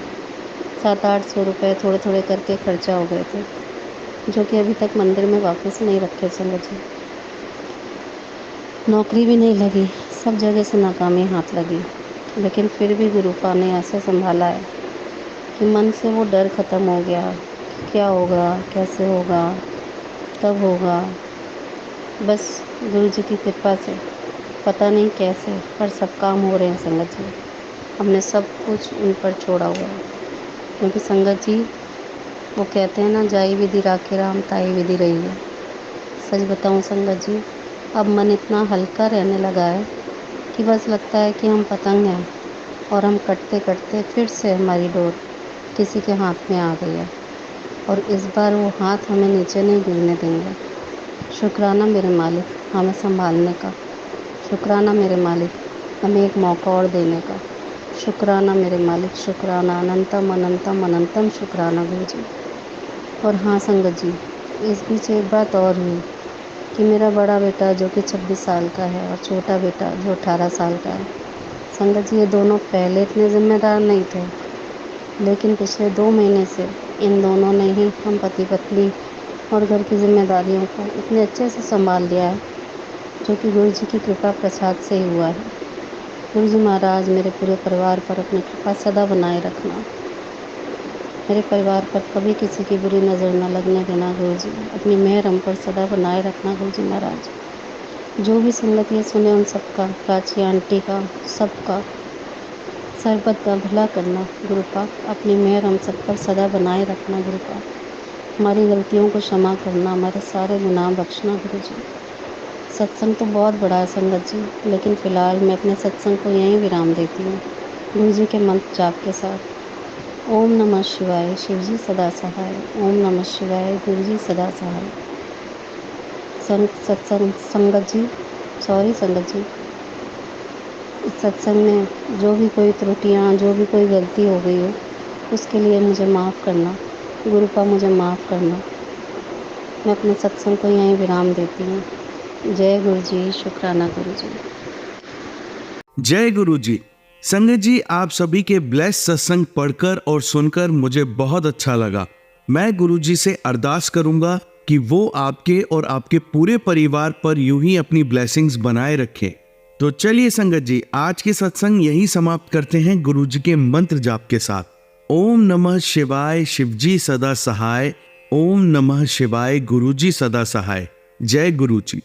700-800 रुपये थोड़े थोड़े करके खर्चा हो गए थे, जो कि अभी तक मंदिर में वापस नहीं रखे संगत जी। नौकरी भी नहीं लगी, सब जगह से नाकामी हाथ लगी, लेकिन फिर भी गुरुपा ने ऐसे संभाला है कि मन से वो डर ख़त्म हो गया कि क्या होगा, कैसे होगा, कब होगा। बस गुरुजी की कृपा से पता नहीं कैसे पर सब काम हो रहे हैं संगत जी। हमने सब कुछ उन पर छोड़ा हुआ है, क्योंकि संगत जी वो कहते हैं ना, जाई विधि राखे राम ताई विधि रही है। सच बताऊं संगत जी, अब मन इतना हल्का रहने लगा है कि बस लगता है कि हम पतंग हैं, और हम कटते कटते फिर से हमारी डोर किसी के हाथ में आ गई है, और इस बार वो हाथ हमें नीचे नहीं गिरने देंगे। शुक्राना मेरे मालिक हमें संभालने का, शुक्राना मेरे मालिक हमें एक मौका और देने का, शुक्राना मेरे मालिक, शुक्राना, अनंतम अनंतम अनंतम शुक्राना गुरुजी। और हाँ संगत जी, इस बीच एक बात और हुई कि मेरा बड़ा बेटा जो कि 26 साल का है, और छोटा बेटा जो 18 साल का है, संगत जी ये दोनों पहले इतने ज़िम्मेदार नहीं थे, लेकिन पिछले 2 महीने से इन दोनों ने ही हम पति पत्नी और घर की जिम्मेदारियों को इतने अच्छे से संभाल लिया है, जो कि गुरु जी की कृपा प्रसाद से ही हुआ है। गुरु जी महाराज, मेरे पूरे परिवार पर अपनी कृपा सदा बनाए रखना, मेरे परिवार पर कभी किसी की बुरी नज़र न लगने देना गुरु जी, अपनी मेहर हम पर सदा बनाए रखना गुरु जी महाराज। जो भी संगत ये सुने उन सबका, प्राची आंटी का, सबका सर्बत का भला करना गुरुपा, अपनी मेहर हम सब पर सदा बनाए रखना गुरुपा, हमारी गलतियों को क्षमा करना, हमारे सारे गुनाह बख्शना गुरु जी। सत्संग तो बहुत बड़ा है संगत जी, लेकिन फ़िलहाल मैं अपने सत्संग को यहीं विराम देती हूँ गुरु जी के मंत्र जाप के साथ। ओम नमः शिवाय, शिव जी सदा सहाय। ओम नमः शिवाय, गुरु जी सदा सहाय। सत्संग संगत जी, सॉरी संगत जी, इस सत्संग में जो भी कोई त्रुटियाँ, जो भी कोई गलती हो गई हो, उसके लिए मुझे माफ़ करना गुरुपा, मुझे माफ़ करना। मैं अपने सत्संग को यहीं विराम देती हूँ। जय गुरु जी, शुक्राना गुरु जी। जय गुरु जी। संगत जी, आप सभी के ब्लेस सत्संग पढ़कर और सुनकर मुझे बहुत अच्छा लगा। मैं गुरुजी से अरदास करूंगा कि वो आपके और आपके पूरे परिवार पर यूं ही अपनी ब्लेसिंग्स बनाए रखें। तो चलिए संगत जी, आज के सत्संग यही समाप्त करते हैं गुरुजी के मंत्र जाप के साथ। ओम नमः शिवाय, शिवजी सदा सहाय। ओम नमः शिवाय, गुरुजी सदा सहाय। जय गुरुजी।